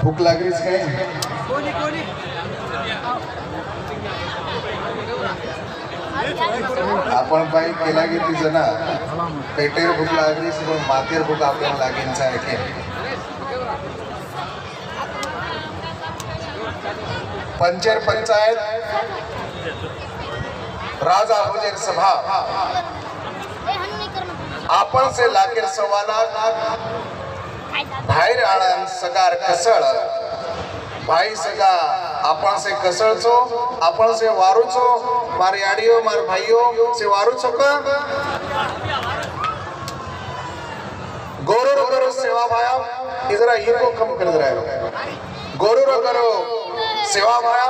भूक लागलीच काय? आपण पायी केला की तिचं ना पेटेर भूक लागलीच पण मातेर भूक आपल्याला लागेल आहे. पंचर पंचायत राजा भोजन सभा आपण से लाखेर सवाला बाहेर आळन सगार कसळ भाई सगा आपण से कसळचो आपण से वारूचो मार याडियो मार भाइयो से वारूचो का गोरो करो सेवा भाया इधर इको कम कर रहा है. गोरो करो सेवा भाया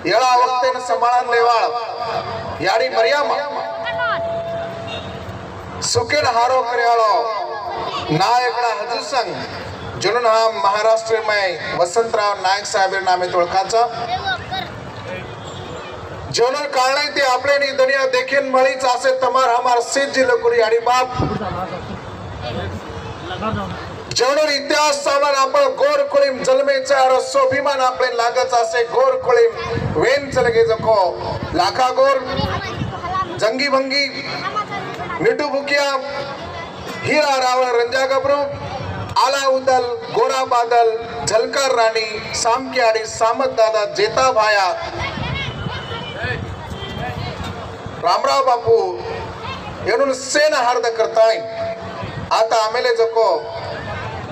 येळा वक्तेन संभाळन लेवाळ याडी मर्यामा सुकेन हारो कर्याळो नायकडा हजू संग जुनून हा महाराष्ट्र में वसंतराव नायक साहेब नामे ओळखाचा जुनून काळणे ते आपले नी दुनिया देखीन मळीच असे तमार हमार सिद्ध जिल्कुरी आणि बाप जुनून इतिहास सामान आपण गोर कुळीम जन्मेचा और स्वाभिमान आपले लागत असे गोर कुळीम वेन चलगे जको लाखा गोर जंगी भंगी मिठू भुकिया हीरा रावण रंजा गबरू आला उदल गोरा बादल झलकर राणी सामक्याडी सामत दादा जेता भाया रामराव बापू येणून सेन हार्द करताय. आता आमेले जको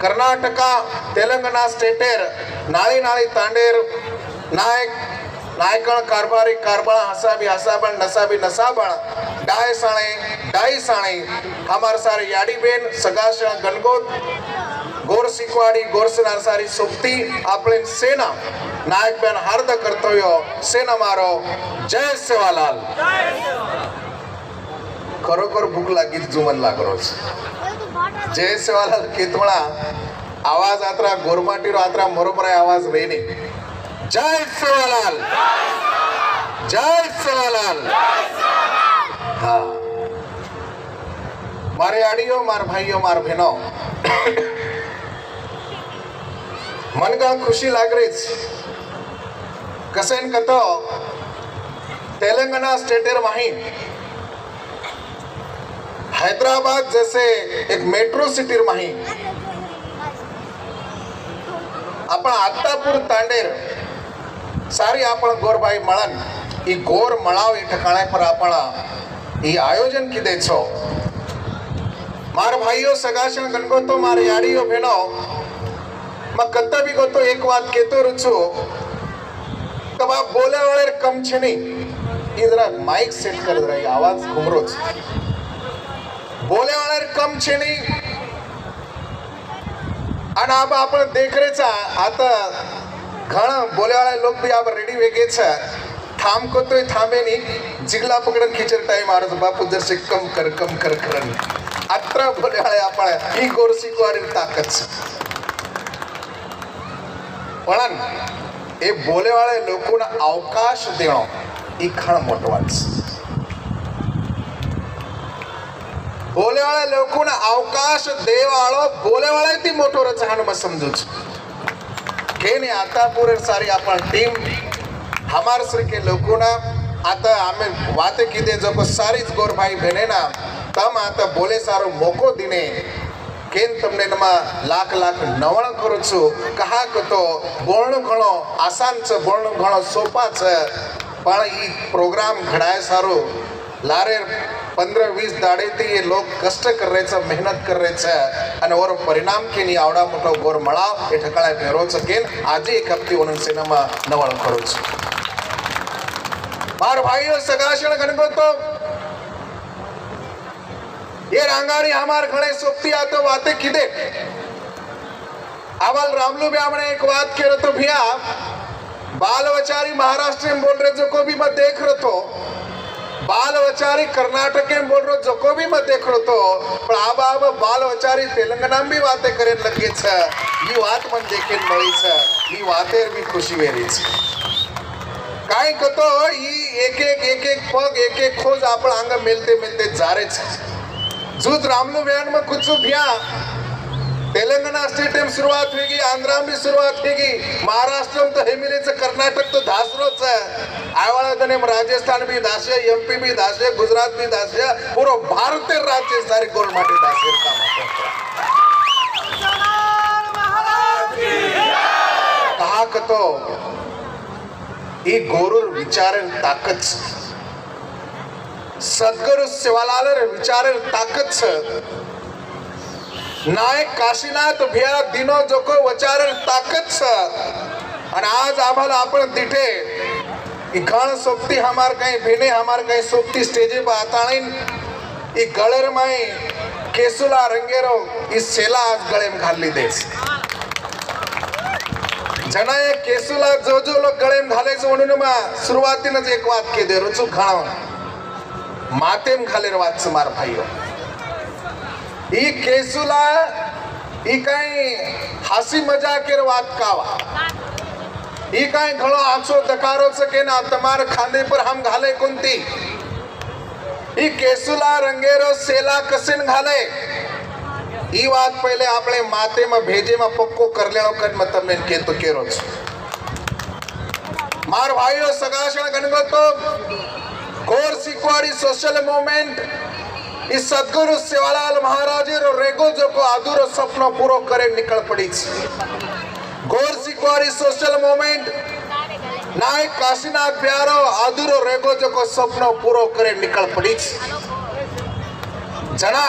कर्नाटका तेलंगणा स्टेटेर नाळी नाळी तांडेर नायक नायकण कारभारी कारबळ हसाबी हसाबण नसाबी नसाबण डाई साणे हमार सारे याडी बेन सगाशण गणगोत गोर सिकवाडी गोरसनार सारी सोबती आपले सेना नायक बेन हार्द कर्तव्य सेना मारो जय सेवालाल. खरोखर भूक लागी जुमन लागरोज जय सेवालाल केतवळा आवाज आत्रा गोरमाटीरो आत्रा बरोबर आवाज रेने जय सेवालाल जय सेवालाल. हाँ मारे आड़ियो मार भाइयों मार बहनों मन का खुशी लाग रहीच कसेन कतो तेलंगाना स्टेटेर माही हैदराबाद जैसे एक मेट्रो सिटीर माही आपण आत्तापूर तांडेर सारी आपण गोरबाई मळन ई गोर मळाव ठिकाणे पर आपण ई आयोजन किदे छो मार भाइयों सगाशन गणगोतो मार याडियो भेनो म कत्ता भी गोतो एक बात केतो रुचो तब आप बोले वाले कम छनी इधर माइक सेट कर रही आवाज घुमरोच बोले वाले कम छनी आणि आपण देख रेचा आता घण बोले वाले लोग भी आप रेडी वेगे छ थाम को तो थांबे नहीं जिगला पकडन खिचर टाइम आरत बापू जर से कम कर करन अत्रा बोले वाले आपण ही गोरसी कोरी ताकत पण ए बोले वाले लोकोना अवकाश देणो ई खण मोठो वाच बोले वाले लोकोना अवकाश देवाळो बोले वाले ती मोठो रचहान म समजूच केने आता पूरे सारी आपण टीम हमार सर के लोकोना आता आम्ही वाते किदे जो को सारीच गोर भाई बहने ना तम आता बोले सारो मोको दिने केन तुमने नमा लाख लाख नवण करू छु कहा को तो बोलणो घणो आसान छ बोलणो घणो सोपा छ पण ई प्रोग्राम घडाय सारो लारे 15-20 दाड़े थी ये लोग कष्ट कर रहे छ मेहनत कर रहे छ અને ઓર પરિણામ કે ની આવડા મોટો ગોર મળાવ એ ઠકાળે ફેરો સકેન આજે એક હપ્તે ઓનન સેનામાં નવળ કરું છું માર ભાઈઓ સગાશણ ગણગો તો ये रांगारी हमार खड़े सोपती आतो बातें किदे अवल रामलू भी हमने एक बात कह रहे तो भैया बाल वचारी महाराष्ट्र में बोल रहे जो को भी मत देख रहे तो बाल वचारी कर्नाटक में बोल रहे जो को भी मत देख रहे तो पर अब बाल वचारी तेलंगाना में भी बातें करें लगे छ ये बात मन देखे मળી छ ये बातें भी खुशी वेरी छ काय कतो ही एक एक पग एक एक खोज आपण अंग मिलते मिलते जारेच जूत रामलू बयान में कुछ भैया तेलंगाना स्टेट में शुरुआत होगी, आंध्रा में शुरुआत होगी, महाराष्ट्र में तो हेमिले से कर्नाटक तो धासरोच है, आवाला दने में राजस्थान भी धासे, एमपी भी धासे, गुजरात भी धासे, पूरा भारत राज्य सारी गोल माटे धासे काम कहा कतो ये गोरुर विचारें ताकत सद्गुरु सेवालाल विचारें ताकत नायक काशीनाथ भैया दिनो जोको वचारण ताकत आणि आज आम्हाला आपण तिथे इखाण सोबती हमार कहीं भिने हमार कहीं सोबती स्टेजे पर आताणीन इ गळर माई केसुला रंगेरो इस सेला आज गळे में घाली देस जना ये केसुला जो जो लोग गळे में घाले से म्हणून मा सुरुवातीनच एक वाक्य दे रुचू खाणो माते में घाले वाच मार भाईयो ई केसुला ई काही हसी मजाकेर वात कावा ई काही घणो आंचो दकारो सके ना तमार खांदे पर हम घाले कोणती ई केसुला रंगेरो सेला कसेन घाले ई बात पहले आपने माते में भेजे में पक्को कर लेनो कर मत में के तो केरोच मार भाइयों सगाशण गणगो तो कोर सिक्वाड़ी सोशल मूवमेंट इस सद्गुरु सेवालाल महाराज रेगो जो को अधूरो सपनो पूरो करे निकल पड़ी गोर सिक्वारी सोशल मूवमेंट नायक काशीनाथ प्यारो अधूरो रेगो जो को सपनो पूरो करे निकल पड़ी जना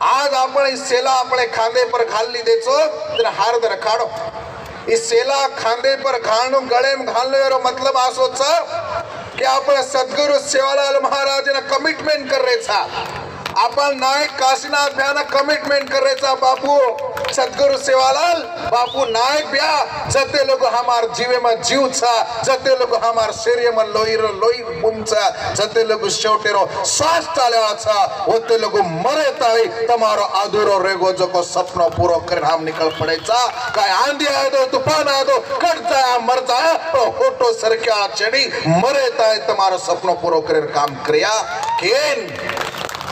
आज आपण इस सेला अपने खांदे पर घाल ली देचो तेरा हार दर खाड़ो इस सेला खांदे पर घालनो गले में घालनो यारो मतलब आसो चा कि आपण सद्गुरु सेवालाल महाराज ने कमिटमेंट कर रहे था आपण नायक काशीनाथ भैया ने कमिटमेंट कर रहे था बापू सद्गुरु सेवालाल बापू नायक भैया जते लोग हमार जीवे में जीव छा जते लोग हमार शरीर में लोई बुमचा जते लोग शेवटेरो श्वास टाळ्या छा ओते लोग मरे ताळी तमारो अधूरो रेगो जो को सपनो पूरो कर हम निकल पड़ेचा काय आंधी आए दो तूफान आ दो कट जाए मर जाए तो होटो सरक्या चढ़ी मरे ताळी तमारो सपनो पूरो कर काम करया केन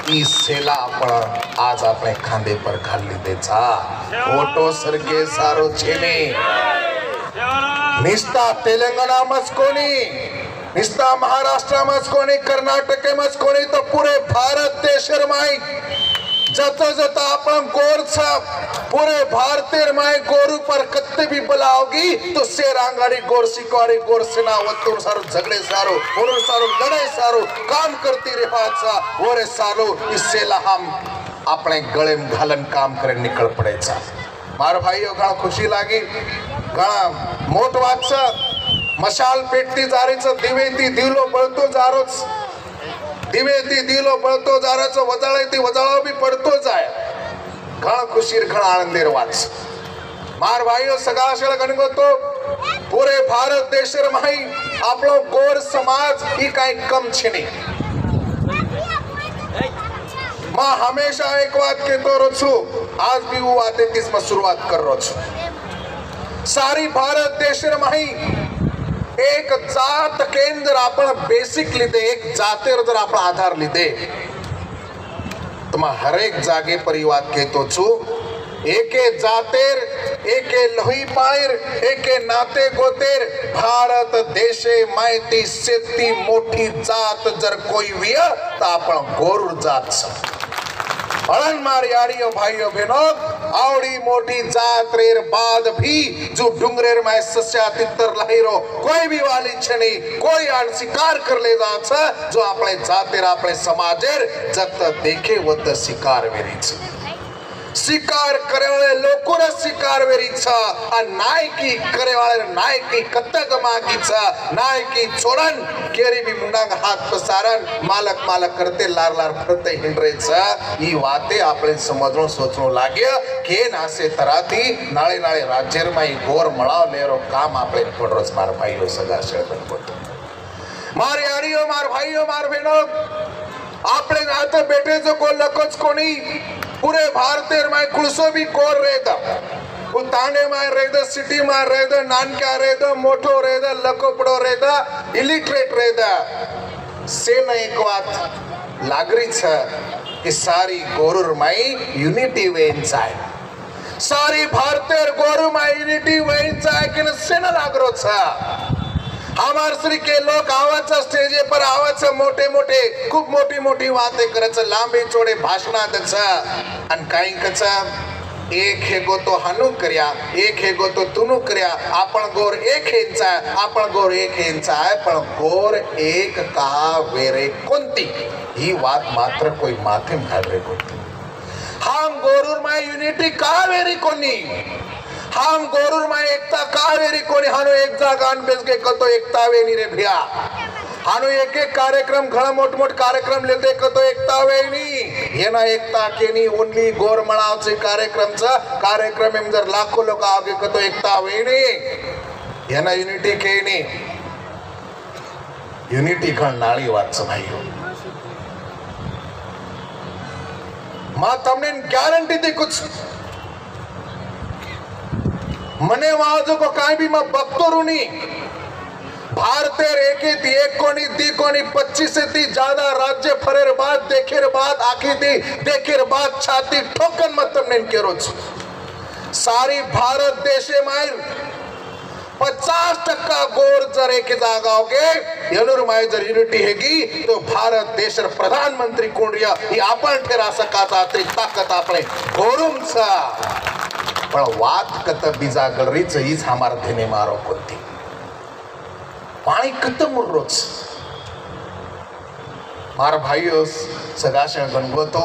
ई सेला आपण आज आपले खांदे पर घाली देचा ओटो सरके सारो छेने निस्ता तेलंगाना मच कोणी निस्ता महाराष्ट्र मच कोणी कर्नाटक मच कोणी तो पूरे भारत देशर माई जत जत आपण गोर छा पूरे भारतीय माई गोरु पर कत्ते भी बलाओगी तो शेर आंगाड़ी गोर सिकारी गोर सेना वत्तुर सारो झगड़े सारो और सारो लड़ाई सारो काम करती रहा ओरे सारो इससे हम अपने गले में घालन काम करे निकल पड़े छा मार भाईओ घणा खुशी लागी घणा मोट वाच मशाल पेटती जारीच दिवेती दिवलो बळतो जारोच दिवेती दिलो बळतो जाराचो वजाळेती वजाळो भी पडतो जाय घणा खुशीर घणा आनंदेर वाच मार भाईओ सगाशळ गणगो तो पूरे भारत देशर माई आपलो गोर समाज ही काई कम छेनी मां हमेशा एक बात कहतो रो छु आज भी वो बात तीस में शुरुआत कर रो छु सारी भारत देशर माई एक जात केंद्र आपण बेसिक लिदे एक जातेर जर आपण आधार लिदे तो मैं हर एक जागे परिवार कहतो छु एके जातेर एके लोही पायर एके नाते गोतेर भारत देशे माहिती शेती मोठी जात जर कोई विय तो आपण गोरुर जात छ अळन मार यारियो भाइयों बहनों आवड़ी मोटी जात रेर बाद भी जो डुंगरेर में सस्या तितर लहिरो कोई भी वाली छनी कोई आन शिकार कर ले जात जो आपले जातेर आपले समाजेर जत देखे वो त शिकार वेरी छ शिकार करे वाले लोगों ने शिकार वेरी छा आ नायकी करे वाले नायकी कत्तक मागी छा नायकी छोड़न केरी भी मुंडांग हाथ पसारन मालक मालक करते लार लार फरते हिंडरे छा ई वाते आपले समजणो सोचणो लाग्यो के नासे तराती नाळे नाळे राज्यर में गोर मळाव लेरो काम आपले पडरोस मार भाईओ सगा शेळबन बोलतो मार यारियो मार भाईओ मार बहनों आपले नाते बेटे जो को लकोच कोणी पूरे भारतीय में कुलसो भी कोर रहता ताने में रेद सिटी में रेद नानका रेद मोटो रेद लकोपड़ो रेद इलिटरेट रेद से न एक बात लागरी छ कि सारी गोरुर माई यूनिटी वेन चाहे सारी भारतीय गोरु माई यूनिटी वेन चाहे कि से न लागरो छ हमार श्री के लोग आवत स्टेज पर आवत मोटे मोटे खूब मोटी मोटी बातें करत लांबी चौड़े भाषणा दच अन काई कच एक हेगो तो हनु कर्या एक हेगो तो तुनु कर्या आपण गोर एक हेंचा आपण गोर एक हेंचा आहे पण गोर एक का वेरे कोणती ही बात मात्र कोई माथे घालरे कोणती हम गोरुर माय यूनिटी का वेरी कोणी हम गोरुर माय एकता का वेरी कोणी हानो एक जागा अनबेस के कतो एकता वेनी रे भैया हानो एक एक कार्यक्रम घणा मोठ मोठ कार्यक्रम लेते कतो एकता वेनी ये ना एकता केनी ओनली गोर मणावचे कार्यक्रम में जर लाखों लोग आगे कतो एकता वेनी ये ना यूनिटी केनी यूनिटी घण नाळी વાત છે ભાઈઓ માં તમને ગેરંટી दी कुछ मने वाजो को काई भी मैं बक्तोरू नहीं भारतीय एक कोनी दी कोनी 25 से दी ज्यादा राज्य फरेर बाद देखेर बाद आखी दी देखेर बाद छाती ठोकन मत तुमने इनके रोज सारी भारत देशे मायर 50% गोर जर एक जागा होगे यनुर माय जर यूनिटी हैगी तो भारत देश प्रधानमंत्री कोण रिया ही आपण ठेरा सकाचा तरी ताकद आपले गोरुम सा पण वात कत बीजा गलरीच हीच हमार धेने मारो कोणती पाणी कत मुर्रोच मार भाईओ सगाशे गणगोतो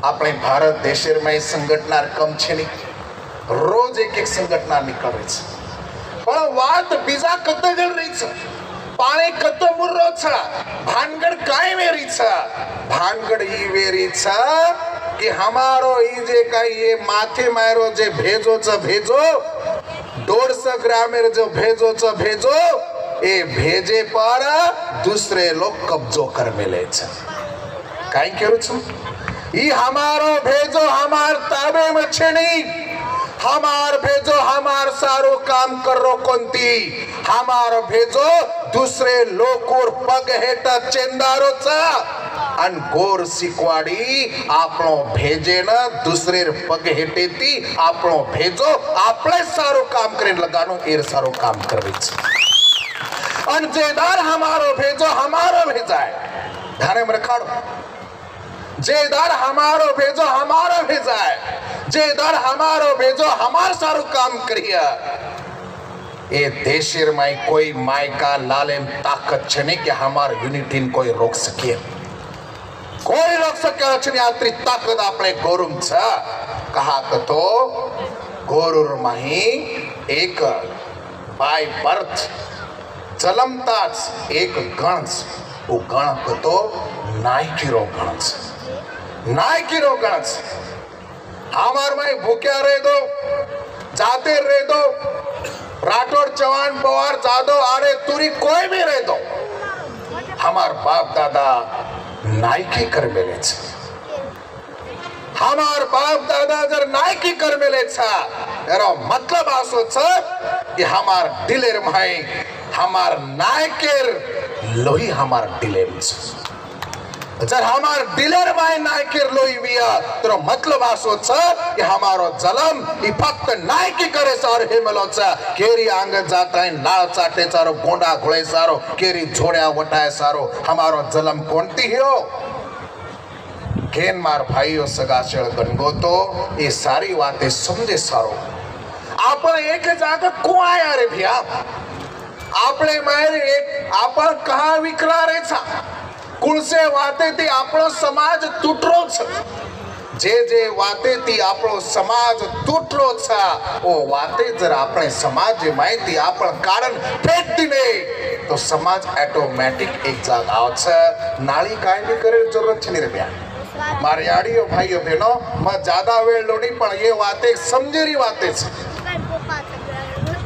આપણે ભારત દેશેર માં સંગઠનાર કમ છે ની રોજ એક એક સંગઠનાર નીકળે છે પણ વાત બીજા કત ગલરી છે પાણી કત મુર્રો છે ભાનગડ કાઈ વેરી છે ભાનગડ ઈ વેરી છે कि हमारो ई जे काई ये माथे मारो जे भेजो च भेजो 150 ग्रामेर जो भेजो च भेजो ए भेजे पर दूसरे लोग कब्जो कर मिले छ काई केरु छु ई हमारो भेजो हमार ताबे में छे नहीं हमार भेजो हमार सारो काम करो कोंती हमार भेजो दूसरे लोग और पग हेटा चेंदारो चा अन गोर सिकवाड़ी आपनो भेजे न दूसरे पग हेटेती आपनो भेजो आपले सारो काम करे लगानो एर सारो काम करवे छ अन जेदार हमारो भेजो हमारो भेजाए ध्यान में रखाड़ो जेदार हमारो भेजो हमारो भेजाए जेदार हमारो भेजो हमार सारो काम करिया ए देशेर माई कोई माई का लालेम ताकत छने कि हमार यूनिटी कोई रोक सके कोई रोक सके छने आतरी ताकत आपने गोरुम छ कहा तो गोरुर माही एक बाय बर्थ जलमताच एक गण वो गण तो नायकीरो गण नायकीरो गण हमार माई भूख्या रह दो जाते रह दो राठौड़ चौहान पवार जादव आरे तुरी कोई भी रह दो हमार बाप दादा नायकी कर मिले हमार बाप दादा जर नायकी कर मिले एरो मतलब आसो कि हमार दिलेर माई हमार नायकेर लोही हमार दिलेर जर हमार दिलेर माई नायकेर लोही बिया तो मतलब आसो कि हमारो जलम ई फक्त नायकी करे सारो हेमलो केरी आंग जाता है नाळ चाटे सारो गोंडा घोळे सारो केरी झोड्या वटाय सारो हमारो जलम कोणती हो केन मार भाईओ सगाशेळ गणगोतो ये सारी बातें समझे सारो आपण एक जागा को आया रे भैया आपले मारे एक आपण कहा विकरा रे छा कुलसे वाते थी आपणो समाज तूटरो छ जे जे वाते थी आपणो समाज तूटरो छ ओ वाते जर आपणे समाज माहिती आपण कारण फेंक दिने तो समाज ऑटोमेटिक एक जाग आव छ नाळी काय भी करे जरूरत छनी रे भैया मारे याड़ियो भाईओ बहनों मैं ज्यादा वेळ लोडी पण ये वाते समजेरी वाते छ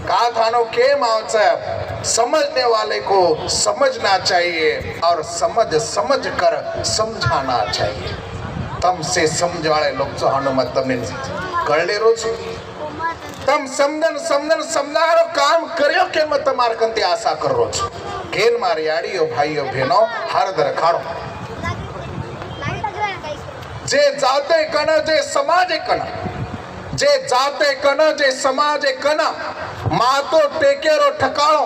का थानो के मावच समझने वाले को समझना चाहिए और समझ समझ कर समझाना चाहिए तम से समझ वाले लोग जो हनुमत तमने कळले रोज तम समदन समदन समजारो काम કર્યો કે મે તમાર કંતે આશા કરો છો કેન મારી આડીઓ ભાઈઓ બહેનો હરદર ખારો જે જાતે કણ જે સમાજે કણ જે જાતે કણ જે સમાજે કણ માતો ટેકેરો ઠકાણો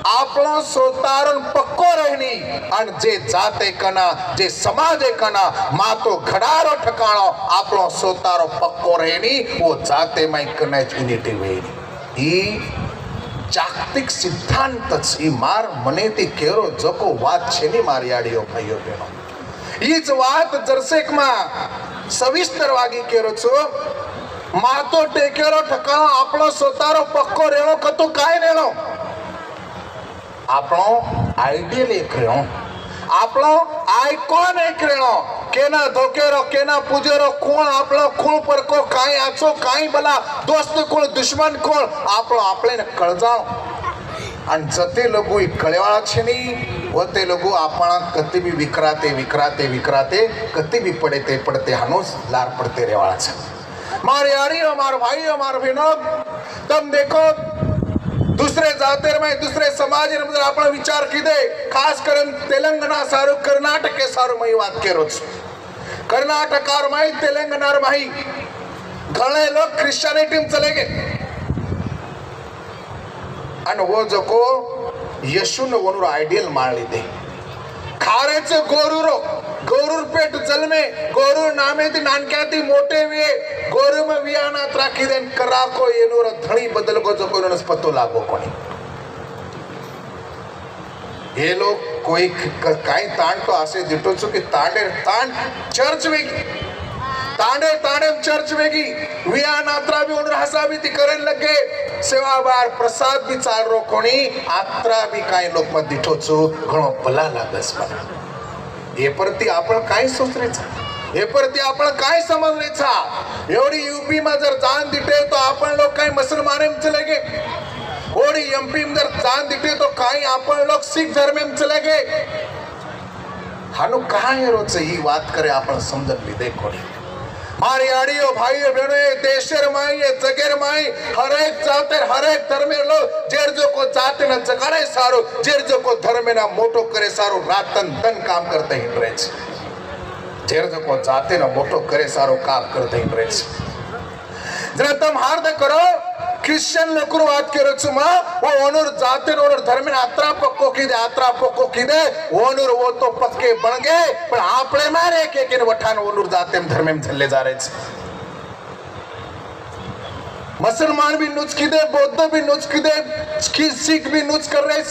આપણો સોતારણ પક્કો રહેની અને જે જાતે કના જે સમાજે કના માતો ઘડારો ઠકાણો આપણો સોતારો પક્કો રહેની वो જાતે માં કને યુનિટી વેની ઈ જાગતિક સિદ્ધાંત છે માર મનેથી કેરો જકો વાત છે ની મારી આડીઓ ભાઈઓ બહેનો ઈ જ વાત જરસેક માં સવિસ્તર વાગી કેરો છો માતો ટેકેરો ઠકાણો આપણો સોતારો પક્કો રહેણો કતું કાઈ રહેણો આપણો આઈડિયલ એક રહ્યો આપણો આઇકોન એક રહ્યો કેના ધોકેરો કેના પૂજેરો કોણ આપણો ખૂણ પર કો કાઈ આછો કાઈ ભલા દોસ્ત કોણ દુશ્મન કોણ આપણો આપણે કળજાણો અને જતે લોકો ઈ કળેવાળા છે ની ઓતે લોકો આપણા કતી બી વિકરાતે વિકરાતે વિકરાતે કતી બી પડે તે પડતે હાનો લાર પડતે રહેવાળા છે મારી આરીઓ મારો ભાઈઓ મારો બહેનો તમ દેખો दूसरे जातेर में दूसरे समाज में आपण विचार कीधे खास करून तेलंगाना सारू कर्नाटक के सारू मैं बात करो कर्नाटक और मैं तेलंगाना और मैं घणे लोग क्रिश्चियनिटी में चले गए अन वो जो को यशु ने वनुर आइडियल मान ली दे खारेच गोरूरो गोरूर पेट जल में गोरूर नामे थी नानक्याती मोटे वे गोरू में वियाना त्राकी देन करा को येनोर धणी बदल को जो कोई पतो लागो कोनी ये लोग कोई काई तांड तो आसे दिटो छो कि तांडे तांड चर्च में तांडे तांडे चर्च में की वियाना त्रा भी उन हसा भी ती करन लगे सेवा बार प्रसाद भी चाल रो कोनी आत्रा भी काई लोग मत दिटो छो घणो भला लागस बना ये परती आपण काय सोचरे छा हे परती आपण काय समजले छा एवढी यूपी में जर जान दिटे तो आपण लोग काय मुसलमाने में चले गए ओडी एमपी में जर जान दिटे तो काय आपण लोग सिख धर्म में चले गए हानु काय रोचे ही बात करे आपण समजन ली देखो मारी आड़ियो भाइयों बहनों देशेर माई जगेर माई हर एक जाते हर एक धर्म लो जेर जो को जाते न जगाड़े सारो जेर जो को धर्म ना मोटो करे सारो रातन तन काम करते ही रहे जेर जो को जाते न मोटो करे सारो काम करते ही रहे जरा तुम हार्द करो क्रिश्चियन लोकर बात करो छुमा वो ओनुर जाते ओनुर धर्म ने आत्रा पक्को कीदे ओनुर वो तो पक्के बन गए पर आपले मारे के वठान ओनुर जाते धर्म में झल्ले जा रहे मुसलमान भी नुच कीदे बौद्ध भी नुच कीदे सिख भी नुच कर रहे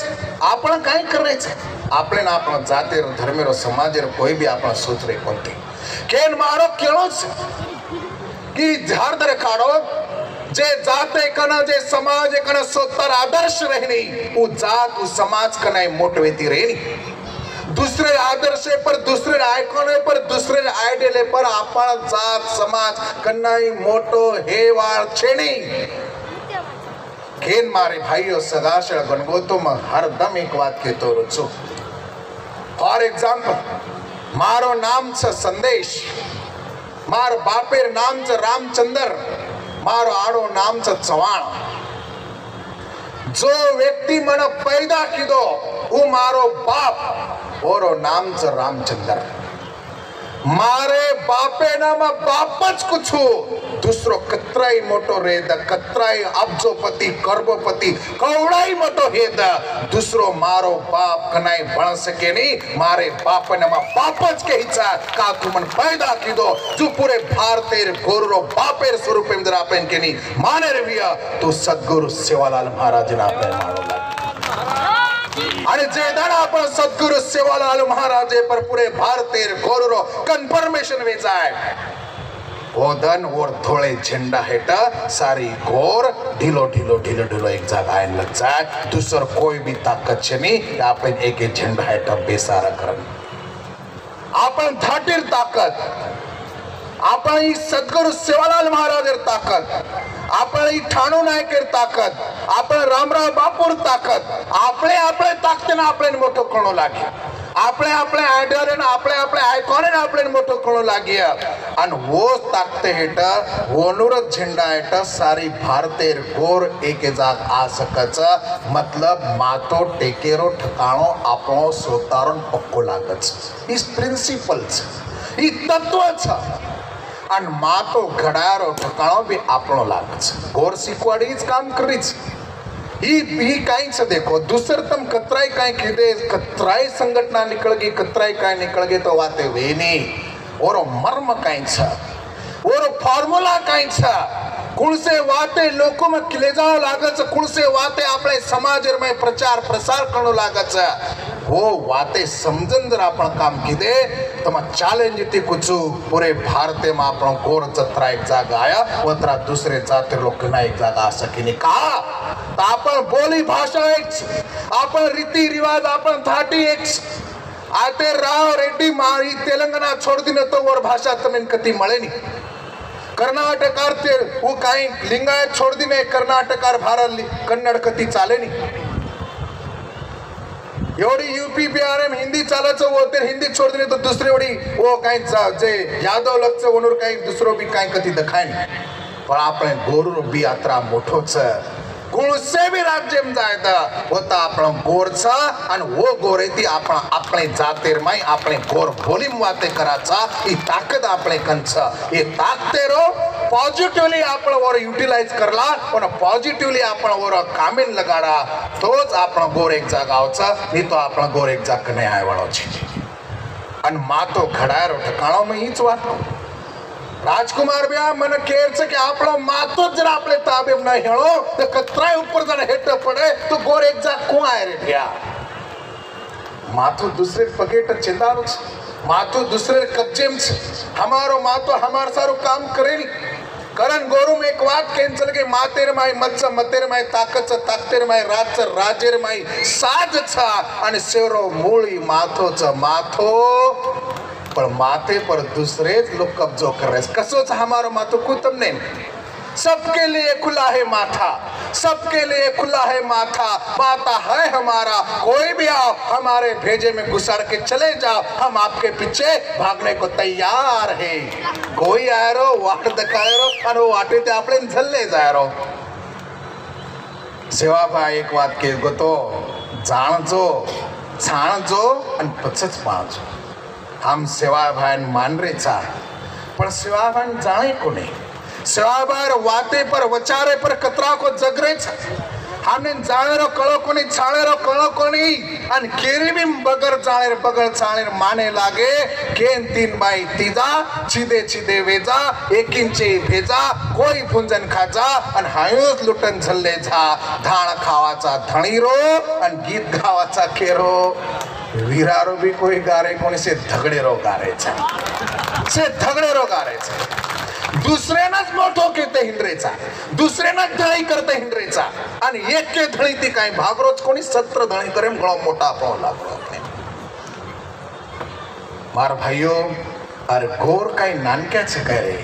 आपण काय कर रहे छे आपले ना आपण जाते धर्म रो समाज रो कोई भी आपण सोच रे कोंती केन मारो केळो की झार दर काढो जे जाते कना जे समाज कना सोतर आदर्श रहनी वो जात वो समाज कना मोटवेती रहनी दूसरे आदर्श पर दूसरे आइकॉन पर दूसरे आइडियल पर आपण जात समाज कना मोटो हेवाळ छेनी केन मारे भाइयों सदाशळ गणगोतो में हर दम एक बात कहतो रहो फॉर एग्जांपल मारो नाम छ संदेश मार बापेर नाम छ रामचंद्र मारो आड़ो नाम छ चवाण जो व्यक्ति मन पैदा कीधो वो मारो बाप ओरो नाम छ रामचंद्र मारे बापे नाम बापच कुछ दूसरो कतराई मोटो रेद कतराई अब्जोपति कर्बोपति कौड़ाई मोटो हेद दूसरो मारो बाप कनाई बन सके नहीं मारे बाप नाम बापच के हिचा का तुमन पैदा कीधो जो पूरे भारतेर गोरुरो बापेर स्वरूप में आपन के नहीं माने रविया तो सद्गुरु सेवालाल महाराज ना आपने मारो अरे जेदान आपण सद्गुरु सेवालाल महाराजे पर पूरे भारतेर गोरुरो कन्फर्मेशन वेचाय ओदन और थोड़े झंडा हेटा सारी गोर ढीलो ढीलो ढीलो ढीलो एक जगह आयन लग जाए दूसर कोई भी ताकत छनी आपण एक झंडा हेटा बेसारा करन आपण धाटीर ताकत आपण ही सद्गुरु सेवालाल महाराजेर ताकत आपण ही ठाणू नायकेर ताकत आपण रामराव बापूर ताकत आपले आपले ताकतेने आपले मोठो कणो लागे आपले आपले आयडल आणि आपले आपले आयकॉन आपले मोठो कळू लाग्या आणि वो ताकते हेट वोनुरत झेंडा हेट सारी भारतेर गोर एक जाग आ सकच मतलब मातो टेकेरो ठिकाणो आपणो सोतारण पक्को लागच इस प्रिंसिपल्स ई तत्व छ आणि मातो घडारो ठिकाणो भी आपणो लागच गोर शिकवाडीच काम करीच ही काहीच देखो दूसर तम कतराई काई किदे कतराई संगठना निकल गई कतराई काई निकल गई तो वाते वेनी और मर्म काहीच और फॉर्म्युला काहीच कुणसे वाते लोको में किले जाओ लागच कुणसे वाते आपले समाज में प्रचार प्रसार करणो लागच वो वाते समजन जर आपण काम किदे तमा चॅलेंज ती कुचू पुरे भारते में आपण गोर जत्रा एक जागा आया वत्रा दुसरे जाते लोक ना एक जागा आ सकिनी का आपण बोली भाषा एक आपण रीति रिवाज आपण थाटी एक आते राव रेड्डी मारी तेलंगाना छोड़ दिन तो और भाषा तमें कति मळे नी कर्नाटकार ते वो काही लिंगायत छोड़ दिने कर्नाटकार भारत कन्नड कति चाले नी एवढी यूपी बिहार में हिंदी चालायचं होते हिंदी छोड़ दिने तो दुसरी एवढी वो काही जे यादव लगचं वनूर काही दुसरो भी काही कति दखाय नी पण आपण गोरू भी यात्रा मोठोच कुणसे भी राज्य में जायदा होता आपण गोरचा आणि वो गोरेती आपण आपले जातेरमाई आपले गोर बोलीम वाते कराचा ही ताकद आपले कंच ये ताकतेरो पॉझिटिव्हली आपण वर युटिलाइज करला पण पॉझिटिव्हली आपण वर कामेन लगाडा तोच आपण गोर एक जागावचा नाही तो आपण गोर एक जाग नाही आयवाळो छी आणि मातो घडायर ठिकाणो में हीच वात राजकुमार भैया मन केर से कि आपलो मातो जरा आपले ताबे में नहीं हेळो तो कतराय ऊपर जरा हेट पड़े तो गोर एक जा को आए रे भैया मातो दूसरे पकेट चिंदारो मातो दूसरे कब्जे में हमारो मातो हमार सारो काम करे नी करण गोरू में एक बात कैंसल के मातेर माई मत्स मतेर माई ताकत ताकतेर माई राज राजेर माई साज छा आणि सेरो मूळी माथो च माथो पर माथे पर दूसरे लोग कब्जो कर रहे कसोच हमारो माथो कुतम नहीं सबके लिए खुला है माथा सबके लिए खुला है माथा माता है हमारा कोई भी आओ हमारे भेजे में घुसड़ के चले जाओ हम आपके पीछे भागने को तैयार है कोई आए रो वाट दिखाए रो और वो वाटे ते आपले झल्ले जाए रो सेवा भाई एक बात के गो तो जाणजो छाणजो आणि पछच पाणजो हम सेवा भाई मान रे चा पर सेवा भाई जाने को नहीं सेवा भाई वाते पर वचारे पर कतरा को जगरे छा हमने जाने रो कळो कोनी छाणे रो कळो कोनी अन केरी भी बगर जाने रे बगर छाणे माने लागे केन तीन बाई तीजा छिदे छिदे वेजा एक इंचे भेजा कोई फुंजन खाजा अन हायोस लुटन झल्ले जा धाण खावाचा धणीरो अन गीत गावाचा केरो वीरारो भी कोई गारे कोणी से धगडे रो गारे से धगडे रो गारे दुसऱ्यानंच मोठो केते हिंड्रेचा दुसऱ्यानंच धळी करते हिंड्रेचा आणि एक के धळी ती काय भागरोज कोणी 17 धळी करे गळो मोठा पाव लागलो मार भाइयो अरे गोर काय नानक्या छ काय रे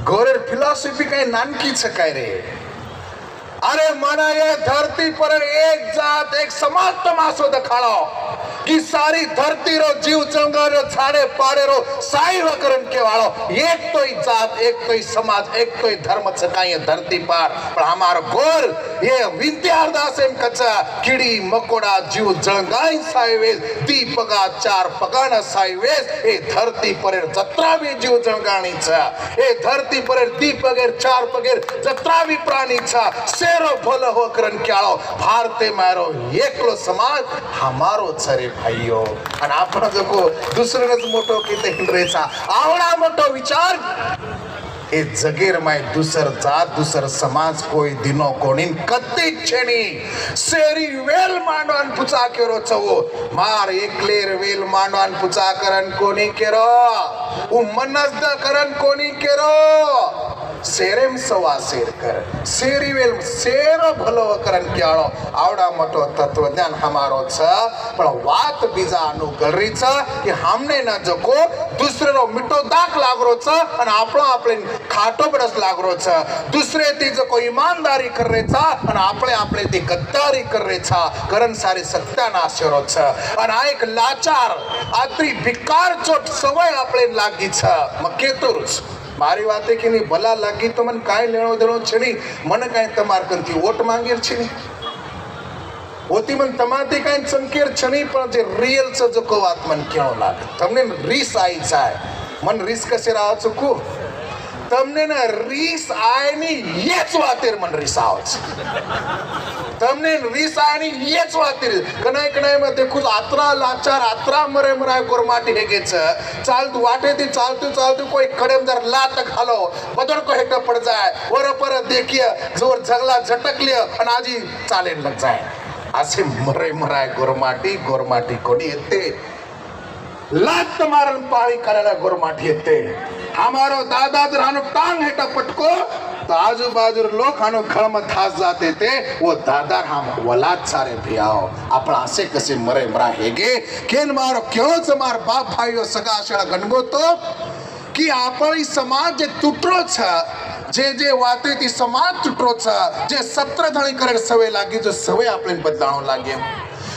गोरेर फिलॉसफी काय नानकी छ काय रे अरे मना ये धरती पर एक जात एक समाज तमाशो दिखाड़ो कि सारी धरती रो जीव चंगारो छाड़े पाड़े रो साई वकरन के वालो एक तो ही जात एक तो ही समाज एक तो ही धर्म छकाई धरती पर हमारो गोर ये विद्यार्थी एम कच्चा कीड़ी मकोड़ा जीव जंगाई साईवेज दीपगा 4 पगाना साईवेज ए धरती पर जत्रा भी जीव जंगाणी छ ए धरती पर दीपगेर 4 पगेर जत्रा भी प्राणी छ सेरो भलो हो करन क्याळो भारते मारो एकलो समाज हमारो छरे भाइयो आणि आपण जको दुसरंच मोठो किते हिंड्रेचा आवडा मोठो विचार ए जगेर माय दुसर जात दुसर समाज कोई दिनो कोणीन कत्ती छेनी सेरी वेल मांडवान पुचा केरो चवो मार एकलेर वेल मांडवान पुचा करन कोणी केरो उ मनस्द करन कोणी केरो शेरेम सवा शेर कर शेरीवेल शेर भलो करन क्याळो आवडा मोटो तत्वज्ञान हमारो छ पण वात बीजा अनुगलरी छ कि हमने न जको दूसरे रो मिटो दाग लागरो छ अन आपलो आपले खाटो बडस लागरो छ दूसरे ती जको ईमानदारी कर रे छ अन आपले ती गद्दारी कर रे छ करन सारी सत्यानाश रो छ अन आ एक लाचार आत्री भिकार चोट सवय आपले लागी छ म केतुरुच मारी वाते कि नहीं भला लागी तो मन काय लेणो देणो छणी मन काय तमार कंती वोट मांगेर छणी होती मन तमाते काय संकेर छणी पण जे रियल च जो को वात मन केणो लागे तमने रीस आई जाय मन रीस कसे राव चुकू तमने न रीस आयनी येच वातेर मन रीस आवच तमने रीस आयनी येच वातेर कनाय में देखो आत्रा लाचार आत्रा मरे मराय गोरमाटी हेगेच चालतू वाटे ती चालतू कोई खड़ेम जर लात घालो बदल को हेट पड़ जाए वर पर देखिए जोर झगला झटक लिया आणि आजी चाले लग जाए असे मरे मराय गोरमाटी कोणी येते लात मारन पाळी करायला गोरमाटी येते हमारो दादा जर हानो टांग हेटा पटको तो आजू बाजू लोग हानो खळम थास जाते थे वो दादा हम वलाद सारे भियाओ आपण असे कसे मरे मरा हेगे केन मारो क्यों मार बाप भाईओ सगा शेळा गणगो तो कि आपण समाज जे तुटरो छ जे वाते ती समाज तुटरो छ जे सत्र धणी करे सवय लागी जो सवय आपले बदलावो लागे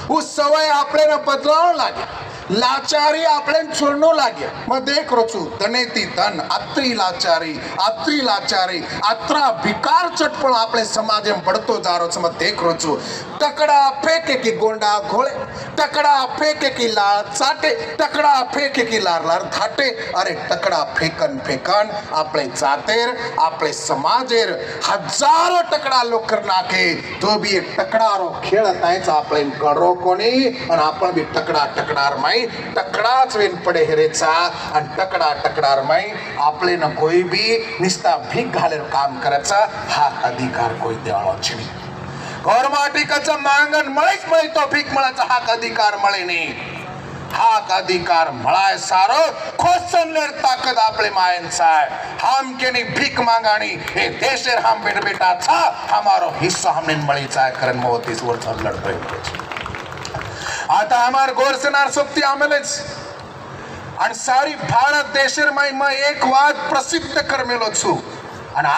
वो सवय आपले बदलावो लागे लाचारी आपले छोड़नो लागे मैं देख रचू धनेती धन अत्री लाचारी अत्रा विकार चटपण आपले समाज में बढ़तो जा रहो मैं देख रचू टकड़ा फेंके की गोंडा घोड़े टकड़ा फेंके की लाल चाटे टकड़ा फेंके की लार थाटे अरे टकड़ा फेकन आपले जातेर आपले समाजेर हजारों टकड़ा लोग कर नाखे तो भी एक टकड़ा रो खेळ तायच आपले गडरो कोणी आणि आपण भी टकडार माई टकडाच वेन पडे हेरेचा आणि टकडार माई आपले न कोई भी निस्ता भीक घालेर काम करायचा हा अधिकार कोई देवाळो छणी गोरमाटी कचा मांगन मळीच मळी तो भीक मळाचा हाक अधिकार मळे नाही हाक अधिकार मळाय सारो खोसनलेर ताकद आपले मायनचा हम केनी भीक मांगाणी हे देशेर हम बेटा था हमारो हिस्सा हमने मळीचा करन मोतीस वर लढतोय आता हमार गोरसेनार शक्ती आमेलेच आणि सारी भारत देशेर मैं एक वाद प्रसिद्ध कर मेलो छु आणि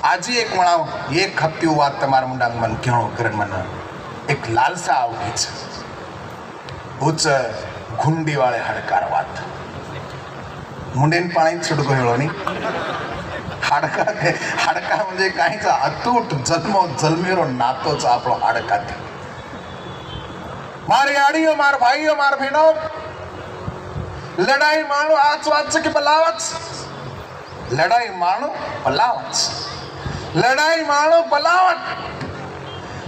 आज एक म्हणाव एक हप्ती वाद तमार मुंडांग मन केणो करन मन एक लालसा आवडीच उच घुंडीवाळे हडकार वाद मुंडेन पाणी छुडको हेळोनी हाडका म्हणजे काहीचा अतूट जन्मेरो नातोच आपलो हाडका मारे आड़ियो मार भाइयों मार बहनों लड़ाई मानो आज वाच के बलावच लड़ाई मानो बलावट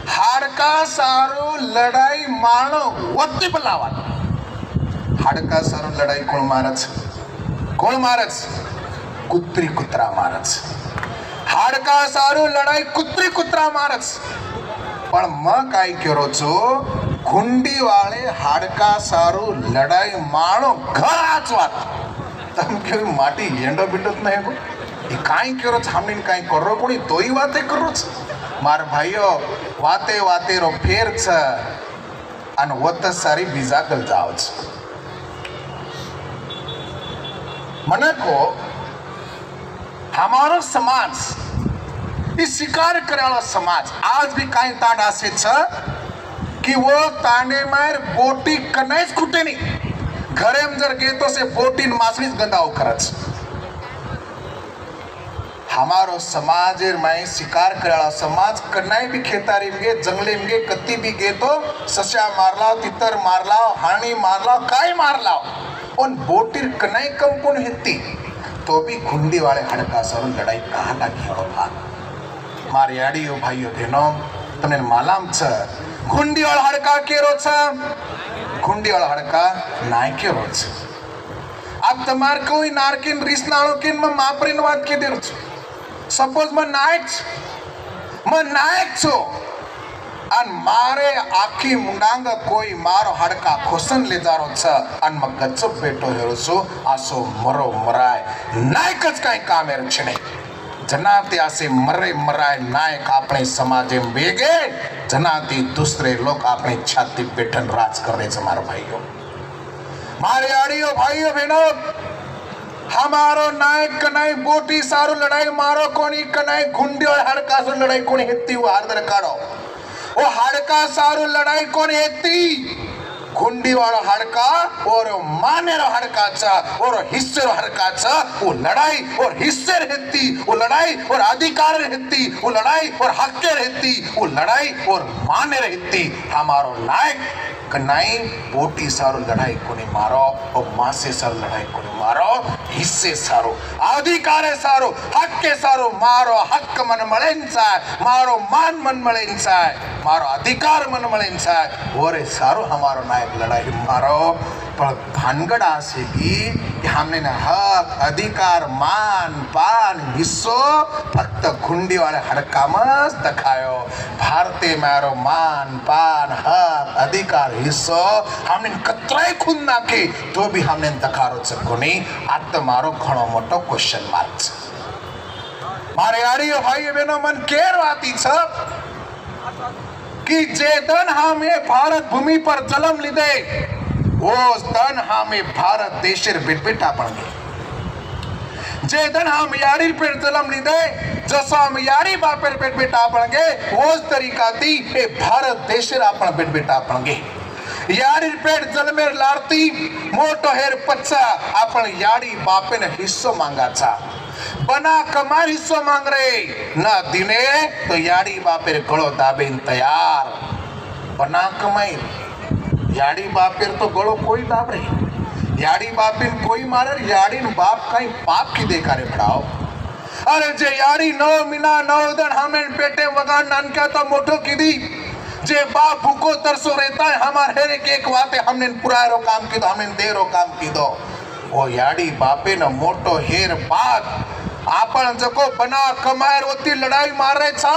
हाडका सारो लड़ाई मानो वत्ती बलावट हाडका सारो लड़ाई कोण मारच कुत्री कुत्रा मारच हाडका सारो लड़ाई कुत्रा मारच पण मग काय करो छो घुंडी वाले हाडका सारू लड़ाई मानो घर आचवात तम के माटी येंडो बिंडत नाही को ई काय करोच हमने काय करो कोणी तोई वाते करोच मार भाइयो वाते रो फेर छ अन वत सारी बीजा गल जावच मनको हमारो समाज इस शिकार करे वाला समाज आज भी काय ताड़ आसे छ कि वो तांडे मार बोटी कनाइस खुटे नहीं घरे में जर गेतो से बोटी मासलीस गंदाव करच हमारो समाजेर में शिकार कराला समाज कनाई भी खेतारी में गे जंगले में गे कत्ती भी गे तो सस्या मारलाव तितर मारलाव हानी मारलाव काय मारलाव उन बोटीर कनाई कम कोण हेती तो भी घुंडी वाले हड़का सर लड़ाई कहा लागी हो भाग मारी आड़ियो भाइयों बहनों तने मालाम छ घुंडी वाला हड़का केरो छ घुंडी वाला हड़का नाय केरो छ अब तमार कोई नारकिन रिस नाळो किन म मापरिन वाद के देर छ सपोज म नायक छो अन मारे आखी मुंडांग कोई मारो हड़का खोसन ले जारो छ अन म गच्चप बेटो हेरो छो आसो मरो मराय नायकच काय कामेर छने जनाते आसे मरे मराय नायक अपने समाजे में बेगे जनाती दूसरे लोग अपने छाती पेठन राज कर रहे हमारे भाइयों मारे आड़ियों भाइयों बहनों हमारो नायक कनाई बोटी सारू लड़ाई मारो कोनी कनाई घुंडी और हड़का सारू लड़ाई कोनी हेती वो हार्दर काढ़ो वो हड़का सारू लड़ाई कोनी हेती घुंडी वाला हड़का और माने रो हड़का चा और हिस्से रो हड़का चा वो लड़ाई और हिस्से रहती वो लड़ाई और अधिकार रहती वो लड़ाई और हक रहती वो लड़ाई और माने रहती हमारो नायक कनाई बोटी सारो लड़ाई कोनी मारो और मासे सारो लड़ाई कोनी मारो हिस्से सारो अधिकार सारो हक के सारो मारो हक मन मळेंचा मारो मान मन मळेंचा मारो अधिकार मन मळेंचा ओरे सारो हमारो नायक लड़ाई मारो पर भानगड़ आसेगी कि हमने ना हक अधिकार मान पान हिस्सो फक्त घुंडी वाले हड़कामस दखायो भारतीय मारो मान पान हक अधिकार हिस्सो हमने कतराय खून नाखे तो भी हमने दखारो सको नहीं आज तो मारो घणो मोटो क्वेश्चन मार्क छे मारे आड़ियो भाई बहनों मन केर वाती छ कि जे दन हमें भारत भूमि पर जन्म लीधे वो दन हमें भारत देशेर बिटबिटा पड़गे जे दन हम यारी पेट जन्म लीधे जसो हम यारी बापेर बिटबिटा पड़गे वो तरीका थी ए भारत देशेर आपण बिटबिटा पड़गे यारी पेट जन्मेर लारती मोटो हेर पच्चा आपण यारी बापेन हिस्सो मांगा छा बना कमार हिस्सो मांग रहे ना दिने तो याड़ी बापेर गळो दाबेन तैयार बना कमाई याड़ी बापेर तो गळो कोई दाब रही याड़ी बापेन कोई मारे याड़ी बाप कहीं पाप की देखा रे बढ़ाओ अरे जे याड़ी 9 महीना 9 दिन हमें पेटे वगान नानका तो मोटो कीदी जे बाप भूखो तरसो रहता है हमारे हर एक बात हमने पूरा रो काम की दो हमने देरो काम की दो वो याड़ी बापे न मोटो हेर बात आपण जको बना कमायर होती लड़ाई मारे छा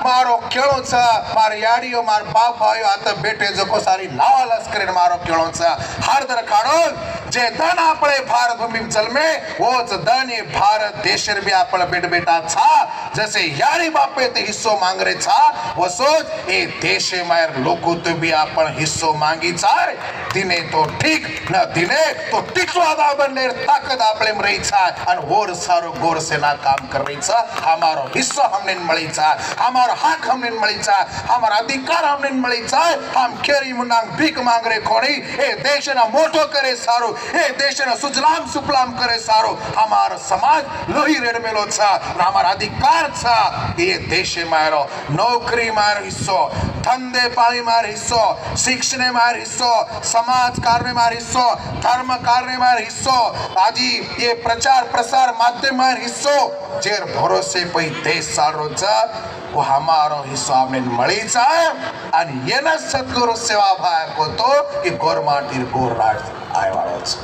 मारो खेळो छा मार याड़ियो मार बाप भाइयो आत बेटे जको सारी लावा लश्कर मारो खेळो छा हर दर काढो जे धन आपले भारत भूमि जन्मे वोच धन ये भारत देशर भी आपण बेट बेटा छा जैसे यारी बापे ते हिस्सो मांग रे छा वो सोच ए देशे मायर लोको तो भी आपण हिस्सो मांगी छाय दिने तो ठीक न दिने तो टिकवादा बनले ताकत आपले में रही छा अन और सारो गोर से ना काम कर रही छा हमारो हिस्सा हमने मળી छा हमारो हक हमने मળી छा हमारा अधिकार हमने मળી छा हम केरी मुनांग भीख मांग रे कोणी ए देश ना मोटो करे सारो ए देश ना सुजलाम सुफलाम करे सारो हमारो समाज लोही रेड मेलो छा हमारा अधिकार छा ये देश मारो नौकरी मारो हिस्सो धंधे पानी मार हिस्सो शिक्षण मार हिस्सो समाज कार्य मार हिस्सो धर्म कार्य मार हिस्सो आजी ये प्रचार प्रसार माध्यम मार हिस्सो जेर भरोसे पई देश सारो छ वो हमारो हिस्सो हमने मળી જાય અને એના સદગુરુ સેવા ભાઈ કો તો એ ગોરમાટીર ગોર રાજ આયવાળો છે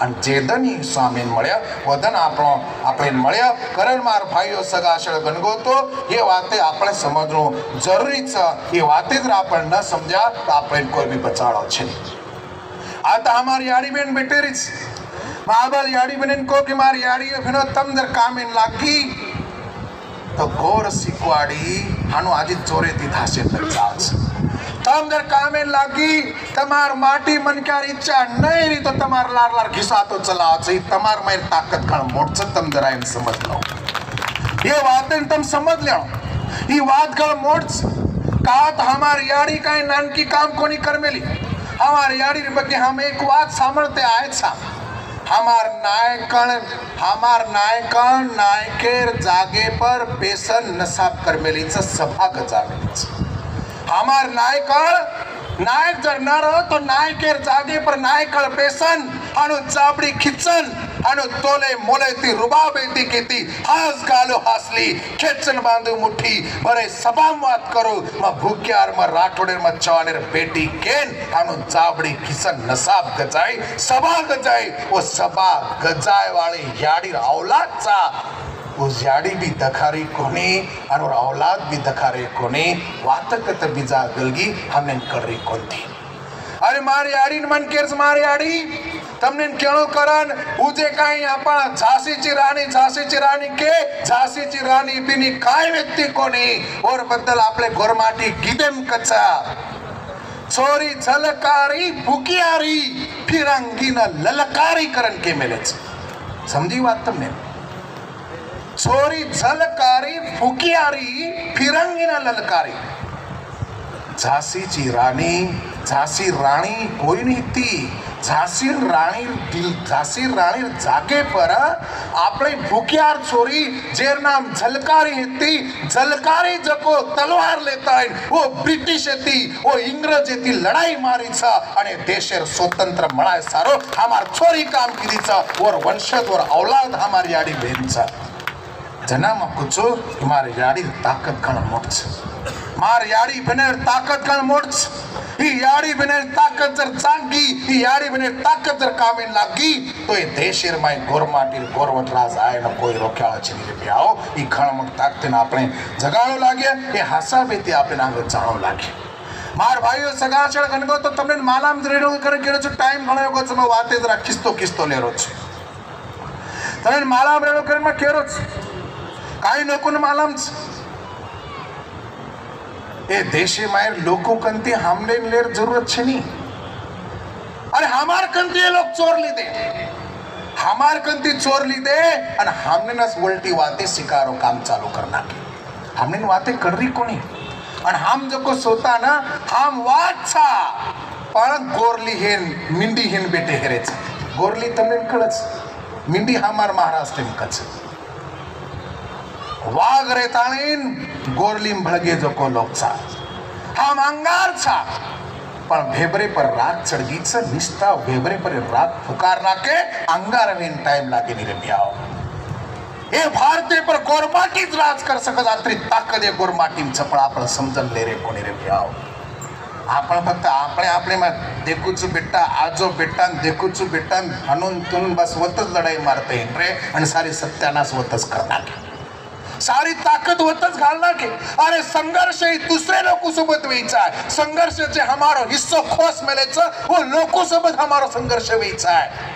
અને જે દની સ્વામીને મળ્યા વદન આપણો આપણે મળ્યા કરણ માર ભાઈઓ સગાશળ ગણગો તો એ વાતે આપણે સમજવું જરૂરી છે એ વાતે જ આપણે ન સમજ્યા તો આપણે કોઈ બી બચાડો છે આ તો અમારી યાડી બેન બેઠી રહી છે महाबल याड़ी बनेन को कि मार याड़ी फिनो तम दर कामेन लागी तो गोर सिकवाड़ी हानो आजी चोरे दी धासे तक जाच तम दर कामेन लागी तमार माटी मन क्या इच्छा नहीं रही तो तमार लार लार घिसा तो चला चाहिए तमार मेरी ताकत खण मोट से तम दर आइन समझ लो ये बातें तम समझ लो ये बात खण मोट कहा तो हमार याड़ी का नान की काम कोनी कर मेली हमार याड़ी बगे हम एक बात सामर्थ्य आए छा हमार नायकन नायकेर जागे पर पेशन नसाब कर मेलीच सभा गजावेलीच हमार नायक जर न रहो तो नायकेर जागे पर नायकळ पेशन अनु चाबडी खिचन अनु तोले मोले ती रुबाबे ती केती हास गालो हासली खेचन बांधू मुट्ठी बरे सभा बात करो म भूक्यार म राठोडेर म चवानेर बेटी केन अनु चाबडी खिचन नसाब गजाई सभा गजाई वो सभा गजाय वाली याडी औलाद चा वो याडी भी दखारी कोनी और औलाद भी दखारे कोनी वातकत बीजा गलगी हमने कर रही कोन थी अरे मारी याडी मन केर्स मारी याडी तमने केळो करन उजे काही आपण झाशीची राणी के झाशीची राणी बिनी काय व्यक्ती कोणी और बद्दल आपले गोरमाटी गिदेम कचा चोरी झलकारी भुकियारी फिरंगीन ललकारी करन के मेलेच समझी बात तुमने चोरी झलकारी भुकियारी फिरंगीन ललकारी झाशीची राणी कोई नहीं थी झांसी राणी जागे पर आपले भूखियार छोरी जेर नाम झलकारी थी झलकारी जको तलवार लेता है वो ब्रिटिश थी वो इंग्रज थी लड़ाई मारी छा अने देशेर स्वतंत्र मळाय सारो हमार छोरी काम कीधी छा और वंशज और औलाद हमारी याडी बहन छा जनाम कुछो हमारी याडी ताकत कण मोट मार याडी बनेर ताकत कण मोट ही याडी बनेर ताकत जर जागी ही याडी बनेर ताकत जर कामे लागी तो ये देशेर माय गोरमाटीर गोरवट राज आय न कोई रोक्याळा छनी रे आओ ही खणमक ताकत ने आपणे जगाड़ो लागे ये हासाबेती आपणे आगे जाणो लागे मार भाईओ सगाछळ गणगो तो तमने मालाम रेडियो करे केरो छ टाइम घणो गो छ वाते जरा किस्तो लेरो छ तमने मालाम रेडियो करे में केरो छ काई लोकोने मालाम छ ए देशे मायर लोको कंती हमने लेर जरूरत छे नहीं अरे हमार कंती ये लोग चोर ली दे हमार कंती चोर ली दे और हमने नस उल्टी बातें शिकारो काम चालू करना के हमने बातें कर रही कोनी और हम जो को सोता ना हम वाचा पर गोरली हेन मिंडी हेन बेटे हेरे छ गोरली तमने कळच मिंडी हमार महाराष्ट्र में कच वाघ रे ताणीन गोरलीम भळगे जो को लोक छा हम अंगार छा पण भेबरे पर रात चढ़गी छ निस्ता भेबरे पर रात फुकार नाके अंगार वेन टाइम लागे नी रे ब्याओ ए भारतीय पर गोरमाटी राज कर सकत आत्री ताकद ए गोरमाटी छपळ आपण समजन ले रे कोणी रे ब्याओ आपण फक्त आपणे में देखू छु बेटा आजो बेटा देखू छु बेटा हनुन तुन बस वतच लढाई मारते रे आणि सारी सत्यानाश वतच करना के सारी ताकत वतच घालना के अरे संघर्ष ही दूसरे लोगों सोबत वेचा है संघर्ष जे हमारो हिस्सो खोस मेलेच वो लोगों सोबत हमारो संघर्ष वेचा है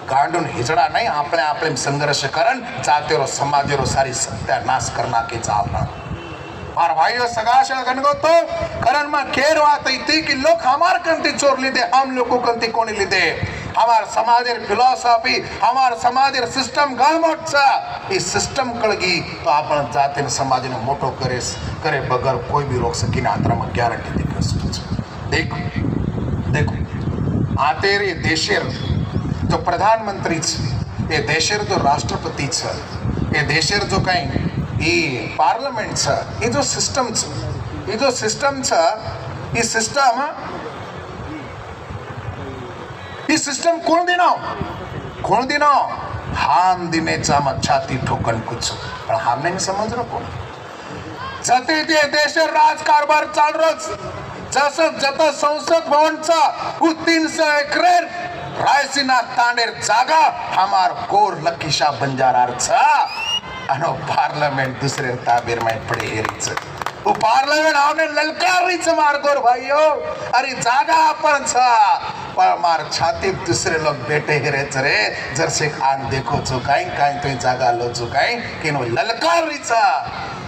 गांडून हिजड़ा नहीं आपले संघर्ष करन जातेरो समाजेरो सारी सत्यानाश करना के चावना मार भाइयों सगाशळ गणगो तो करन में केर बात थी कि लोग हमार कंती चोर लीधे हम लोगों कंती कोनी लीधे हमार समाजेर फिलॉसफी हमार समाजेर सिस्टम गलमोट छा इस सिस्टम कळगी तो आपण जाते समाजने मोटो करे बगर कोई भी रोक सकी ना आतरा में गारंटी देखो आते रे देशेर जो प्रधानमंत्री छ ये देशेर जो राष्ट्रपति छ ये देशेर जो कई ये पार्लिमेंट छ ये जो सिस्टम छ ये सिस्टम कोण दिनो हम दिनेचा मग छाती ठोकन कुछ पण हमने नहीं समझ रो कोण जते ते देशेर राजकारभार चालरोच जसं जत संसद भवनचा 300 एकर रायसीना तांडेर जागा हमार कोर लकीशा बंजारार छ अनो पार्लिमेंट दूसरे ताबेर में पड़े हेरीच वो पार्लिमेंट हमने ललकारी छ मार गोर भाइयो अरे जागा अपन छ पर मार छाती दूसरे लोग बेटे हेरेच रे जर से आन देखो छो काई तो जागा लो छो काई केनो ललकारी छ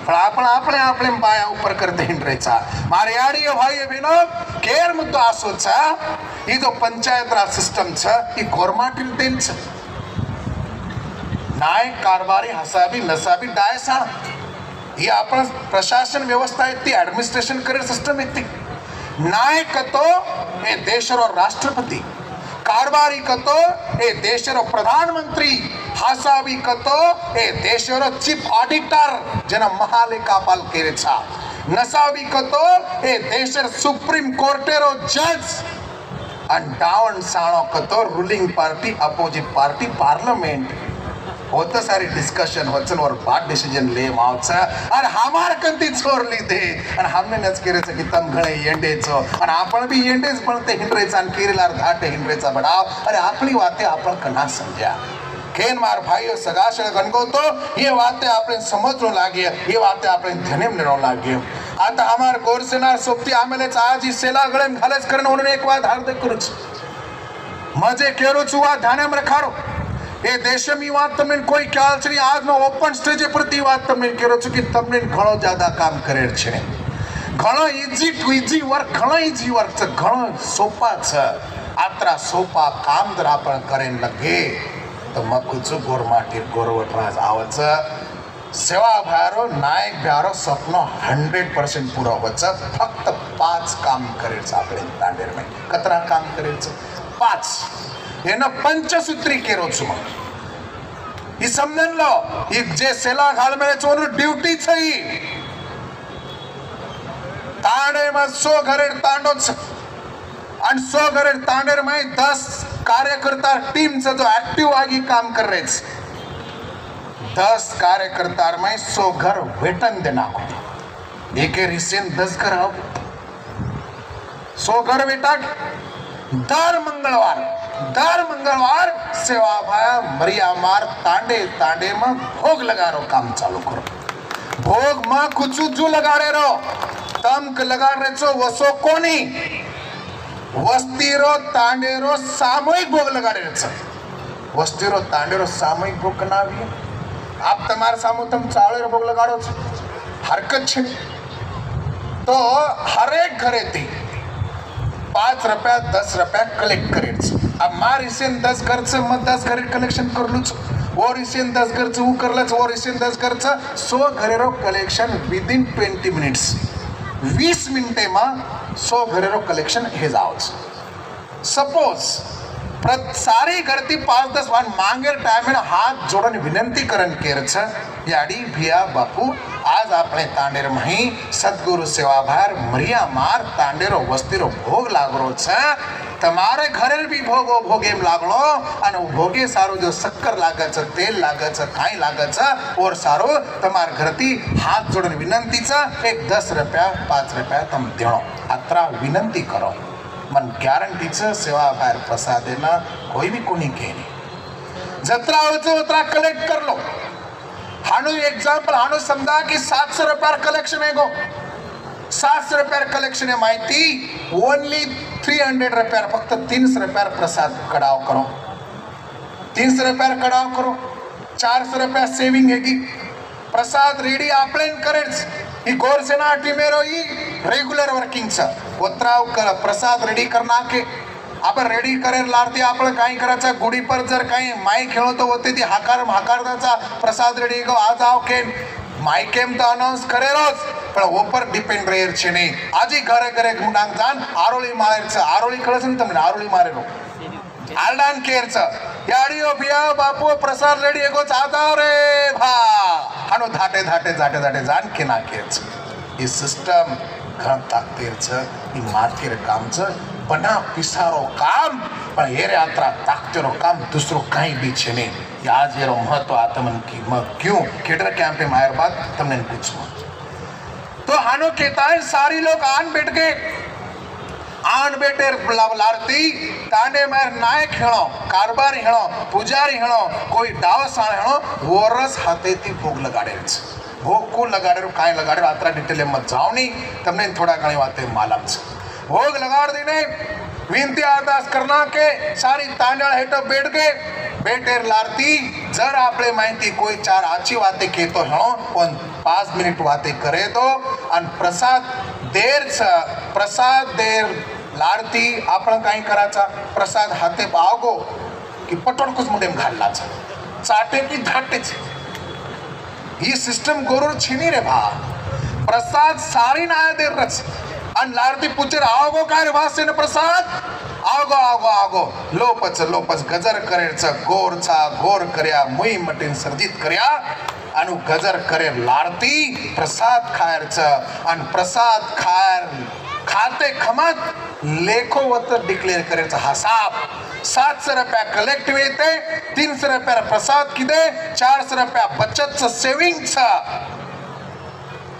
पण आपणे बाया ऊपर करते हिंडरे छ मारे याडीओ भाइयो बहनो केर मुद्दो आसो छ ई जो पंचायत राज सिस्टम छ ई गोरमाटील देन छ नाय कारभारी हसाबी नसाबी डायसा ये आपण प्रशासन व्यवस्था येती एडमिनिस्ट्रेशन करियर सिस्टम येती नाय कतो ए देशरो राष्ट्रपति कारभारी कतो ए देशरो प्रधानमंत्री हसाबी कतो ए देशरो चीफ ऑडिटर जना महालेखापाल केरे छा नसाबी कतो ए देशर सुप्रीम कोर्टेरो जज and down साणो कतो ruling party opposite party parliament होता सारी डिस्कशन होचन और बात डिसीजन ले मावचा और हमार कंती छोर लीधे और हमने नच केरे कि तम घणे येंडेचो और आपण भी येंडेच बनते हिंड्रेचा आणि केरेलार धाटे हिंड्रेचा बडाव अरे आपली बातें आपण कना समझ्या खेन मार भाइयों सगाशळ गणगो तो ये बातें आपने समझनो लागे ये बातें आपने ध्यानेम लेनो लागे आता हमार गोरसेनार सोबती आमेलेच आज ही सेला गळेम घालेच करण म्हणून एक बात हार्दिक करूच मजे केरो छु आ ध्यान में रखारो ए देश में बात तमने कोई ख्याल छे आज नो ओपन स्टेज पर बात तमने केरो छु कि तमने घणो ज्यादा काम करे छे घणो इजी वर्क घणो इजी वर्क छे घणो सोपा छे आत्रा सोपा काम जर आपण करेन लगे तो मकुचु गोरमाटी गोरवटराज आवच सेवा भारो नायक भारो सपनो 100% पूरा होच फक्त 5 काम करे छे आपणे तांडेर में कतरा काम करे छे 5 एना पंचसूत्री केरो छु ई समजन लो ई जे सेला घाल में चोर ड्यूटी छई तांडे में 100 घरे तांडो छ आणि 100 घरे तांडेर में 10 कार्यकर्ता टीम से जो एक्टिव आगे काम कर रहे थे 10 कार्यकर्ता में 100 घर वेतन देना को एक रिसेंट 10 घर आओ 100 घर बेटा दर मंगलवार सेवा भाया मरिया मार तांडे में भोग लगा रो काम चालू करो भोग में कुछ जो लगा रहे रो तमक लगा रहे छो वसो कोनी वस्तीरो तांडेरो सामूहिक भोग लगा रहे छो वस्तीरो तांडेरो सामूहिक भोग बनावी आप तमार सामू तम चावले भोग लगाड़ो छो हरकत छे तो हर एक घरे थी 5 रुपया 10 रुपया कलेक्ट करे अब मार इसे 10 घर से मैं 10 घरे कलेक्शन कर लूँ और इसे 10 घर से वो कर लच और इसे 10 घर से 100 घरे रो कलेक्शन विद इन 20 मिनट्स 20 मिनटे में 100 घरे रो कलेक्शन हे जाओ सपोज सारी घरती 5-10 वान मांगे टाइम में हाथ जोड़न विनंती करन केर छ याडी भिया बापू आज अपने तांडेर मही सद्गुरु सेवाभार मरिया मार तांडेरो वस्तीरो भोग लागरो छ तमारे घरे भी भोगेम लागलो अने भोगे सारो जो शक्कर लागे छ तेल लागे छ काई लागे छ और सारो तमार घरती हाथ जोड़न विनंती छ एक 10 रुपया 5 रुपया तम देणो अत्रा विनंती करो मन गारंटी छ सेवा भार प्रसाद देना कोई भी कोनी केनी जत्रा होतो उतरा कलेक्ट कर लो हानो एग्जांपल हानो समझा कि 700 रुपया कलेक्शन है गो 700 रुपया कलेक्शन है माहिती ओनली 300 रुपया फक्त 300 रुपया प्रसाद कड़ाव करो 300 रुपया कड़ाव करो 400 रुपया सेविंग हैगी प्रसाद रेडी आपलेन करेच ही गोर सेना टीमेरो ही रेगुलर वर्किंग छ उतराव कर प्रसाद रेडी करना के आपण रेडी करे लारती आपण काही करायचा गुडी पर जर काही माई खेळो तो होते ती हाकारदाचा प्रसाद रेडी गो आज आओ के माई केम तो अनाउंस करे रोज पण ऊपर डिपेंड रहेर छे नहीं आजी घरे घरे गुंडांग जान आरोली मारे छ आरोली कळस न तमने आरोली मारे रो आलडान केर छ याडियो बिया बापू प्रसाद रेडी एगो चाता रे भा हानो धाटे जान के ना केर छ ये सिस्टम घण ताकतेर छ ई मार्केर काम छ बना पिसारो काम पण हेरे आत्रा ताकतेरो काम दूसरो काई भी छे ने आज येरो महत्व आत्मन की म क्यों केडर कैंप में आयर बात तमने पूछो तो हानो कहता है सारी लोग आन बेटे लारती तांडे मार नायक हेणो कारबारी हेणो पुजारी हेणो कोई डावसाण हेणो वरस हाथे थी भोग लगाड़े छ भोग को लगाड़े रो काय लगाड़े आत्रा डिटेल मत जाओ नहीं तमने थोड़ा घणी बातें मालूम छ भोग लगाड़ देने विनती अरदास करना के सारी तांडा हेठो बैठ के बेटेर लारती जर आपले माहिती कोई 4 आची बातें कहतो हेणो पण 5 मिनिट बातें करे तो अन प्रसाद देर लारती आपण काही कराचा प्रसाद हाते बागो की पटोण कुछ मुंडेम घालला छ चाटे की धाटेच ही सिस्टम गोरोर छिनी रे भा प्रसाद सारी ना देर रच अन लारती पूछे आओगो काय वासे न प्रसाद आओगो लोपच गजर करे छ गोर कर्या मुई मटीन सर्जित कर्या अनु गजर करे लारती प्रसाद खायर छ अन प्रसाद खायर खाते खमत लेखो वत डिक्लेअर करे छ हिसाब 700 रुपया कलेक्ट वेते 300 रुपया प्रसाद किदे 400 रुपया बचत छ सेविंग छ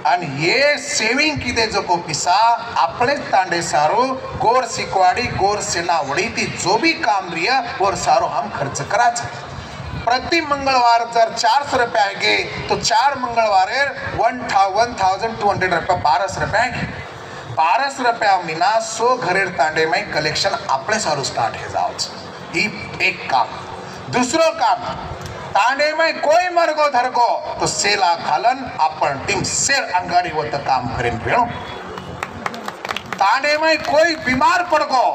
आणि ये सेविंग किदे जो को पिसा आपले तांडे सारो गोर सिकवाड़ी गोर सेनावड़ी थी जो भी काम रिया और सारो हम खर्च करा छ प्रति मंगलवार जर 400 रुपया गे तो 4 मंगलवार 1200 रुपया 1200 रुपया 1200 रुपया महीना 100 घरेर तांडे में कलेक्शन आपले सारो स्टार्ट हे जाओ ही एक काम. दुसरं काम, तांडेમાં કોઈ મરગો ધરકો તો સેલા ઘાલન આપણ ટીમ શેર અંગાડી હોત કામ કરીને ભેણો. તાંडेમાં કોઈ બીમાર પડકો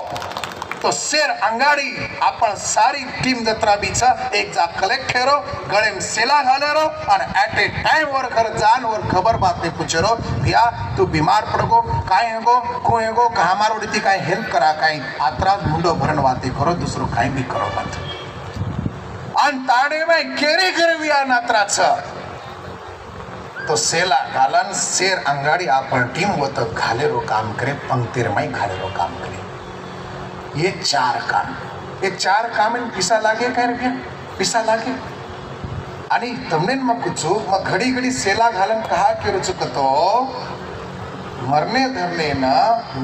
तो शेर अंगाड़ी आपण सारी टीम जत्रा बीच एक जा कलेक्ट खेरो गले में सेला घाले रो और एट ए टाइम और घर जान और खबर बात नहीं पूछे रो भैया तू बीमार पड़गो काई हेगो को हेगो का हमारो रीति काई हेल्प करा काई आत्रा मुंडो भरन बातें करो दूसरो काई भी करो मत अन ताड़े में केरी करविया नात्रा छ तो सेला घालन शेर अंगाड़ी आपण टीम वो तो घाले रो काम करे पंक्तिर में घाले रो काम करे. ये चार काम पिसा लागे काय रे पिसा लागे आणि तमने मग कुछ मग घडी घडी सेला घालन कहा केरो चुकतो मरने धरने ना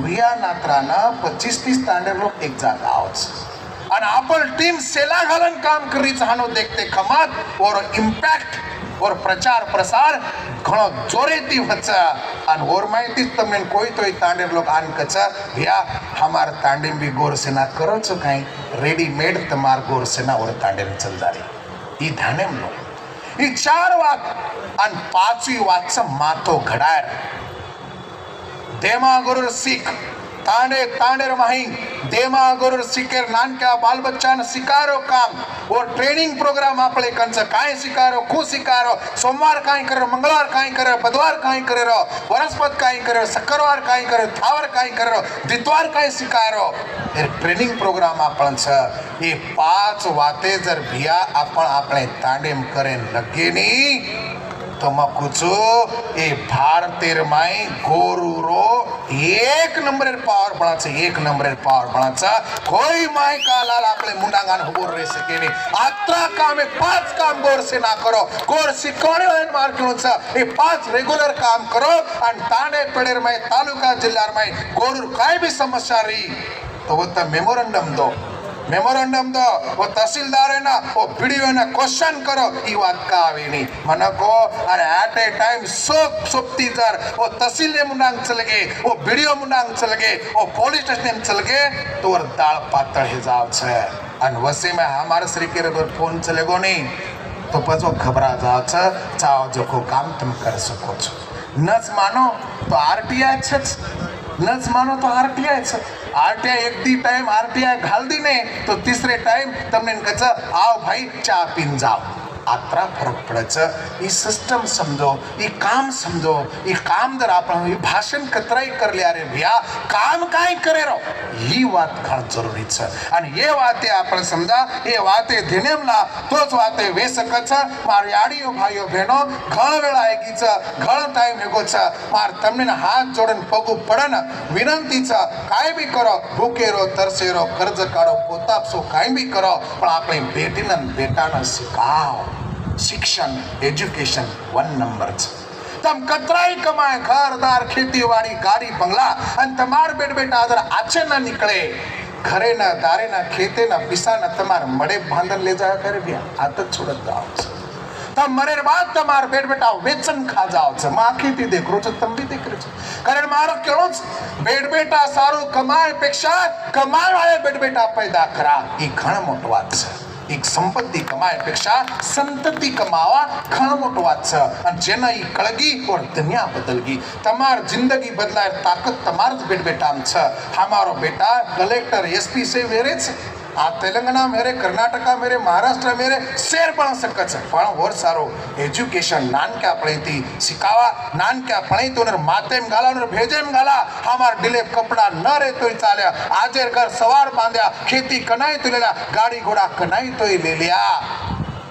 विया नात्रा ना 25-30 तांडे लोग एक जागा आवच आणि आपण टीम सेला घालन काम करी चाहनो देखते खमात और इम्पैक्ट और प्रचार प्रसार घणो जोरेती वचा अन और माहिती तमने कोई तो तांडे लोग आन कचा भैया हमार तांडे भी गोर सेना करो छो काई रेडीमेड तमार गोर सेना और तांडे चल जारी ई धाने लो ई चार वात अन पांचवी वात से मातो घडायर देमा गुरु सिख तांडे तांडेर माही देमा गुरु सिखेर नानक्या बाल बच्चा ने सिकारो काम और ट्रेनिंग प्रोग्राम आपले कंच काय सिकारो खू सिकारो सोमवार काय करे मंगळवार काय करे बुधवार काय करे रो वरस्पत काय करे शुक्रवार काय करे थावर काय करे रो दितवार काय सिकारो ए ट्रेनिंग प्रोग्राम आपण छ ये पांच वाते जर भिया आपण आपले तांडेम करे लगे नी तो मैं कुछ ए भारतेर माई गोरू रो एक नंबर पावर बना छे एक नंबर पावर बना छे कोई माई का लाल आपले मुंडागान होर रह सके नहीं आत्रा काम 5 काम गोर से ना करो गोर सिकोणे वाले मार क्यों छे ए 5 रेगुलर काम करो अन तांडे पेड़ेर माई तालुका जिल्लार माई गोरू काय भी समस्या रही तो वो त मेमोरेंडम दो वो तहसीलदार है ना वो वीडियो है ना क्वेश्चन करो ई बात का आवे नहीं मना को अरे एट ए टाइम सोपती जर वो तहसील ने मुंडांग चल गए वो वीडियो मुंडांग चल गए वो पुलिस स्टेशन चल गए तो और दाल पातळ हे जाव छे अन वसे में हमारे श्री के अगर फोन चलेगो नहीं तो पछो खबरा जाव छे चाहो जो को काम तुम कर सको छो नच मानो तो आरटीआई छे नच मानो तो आरटीआई छे आरटीआई एक दी टाइम आरटीआई घाल दी ने तो तीसरे टाइम तमने कच आओ भाई चा पीन जाओ आत्रा फरक पड़े ई सिस्टम समझो ई काम जर आपण भाषण कतराई कर लिया रे भैया काम काय करे रो ही बात घण जरूरी छ आणि ये वाते आपण समजा ये वाते धिनेमला तोच वाते वे सकच मार याडीओ भाईओ बहनो घण वेळ आएगी छ घण टाइम हेगो छ मार तमने हाथ जोड़न पगु पड़न विनंती छ काय भी करो भूखे रो तरसे रो कर्ज काढो पोतापसो काय भी करो पण आपणे बेटीना बेटाना शिकाओ शिक्षण एजुकेशन 1 नंबर तम कतराई कमाए घरदार खेतीवाड़ी गाड़ी बंगला अन तमार बेटा अगर आचे ना निकले घरे ना दारे ना खेते ना पिसा ना तमार मड़े बांधन ले जाया करे भैया आदत छोड़त जाओ तब मरे बाद तमार बेटा वेचन खा जाओ छ मां खेती देख रो छ तम भी देख रो छ कारण मारो केळो बेटा सारो कमाए पेक्षा कमाए वाले बेटा पैदा करा ई घण मोटो वात छ एक संपत्ति कमाए पेक्षा संतति कमावा घणो मोटो वात छ अन जेना ई कळगी और दुनिया बदलगी तमार जिंदगी बदलाय ताकत तमार बेटाम छ हमारो बेटा कलेक्टर एसपी से वेरे छ आ तेलंगाना मेरे कर्नाटका मेरे महाराष्ट्र मेरे शेर पण सकच पण और सारो एजुकेशन नानक्या पळेती शिकावा नानक्या पळेतोनर मातेम घालानर भेजेम घाला हमार डिले कपड़ा न रे तोय चाल्या आजेर घर सवार बांध्या खेती कनाई तुलेला गाड़ी घोड़ा कनाई तोय ले लिया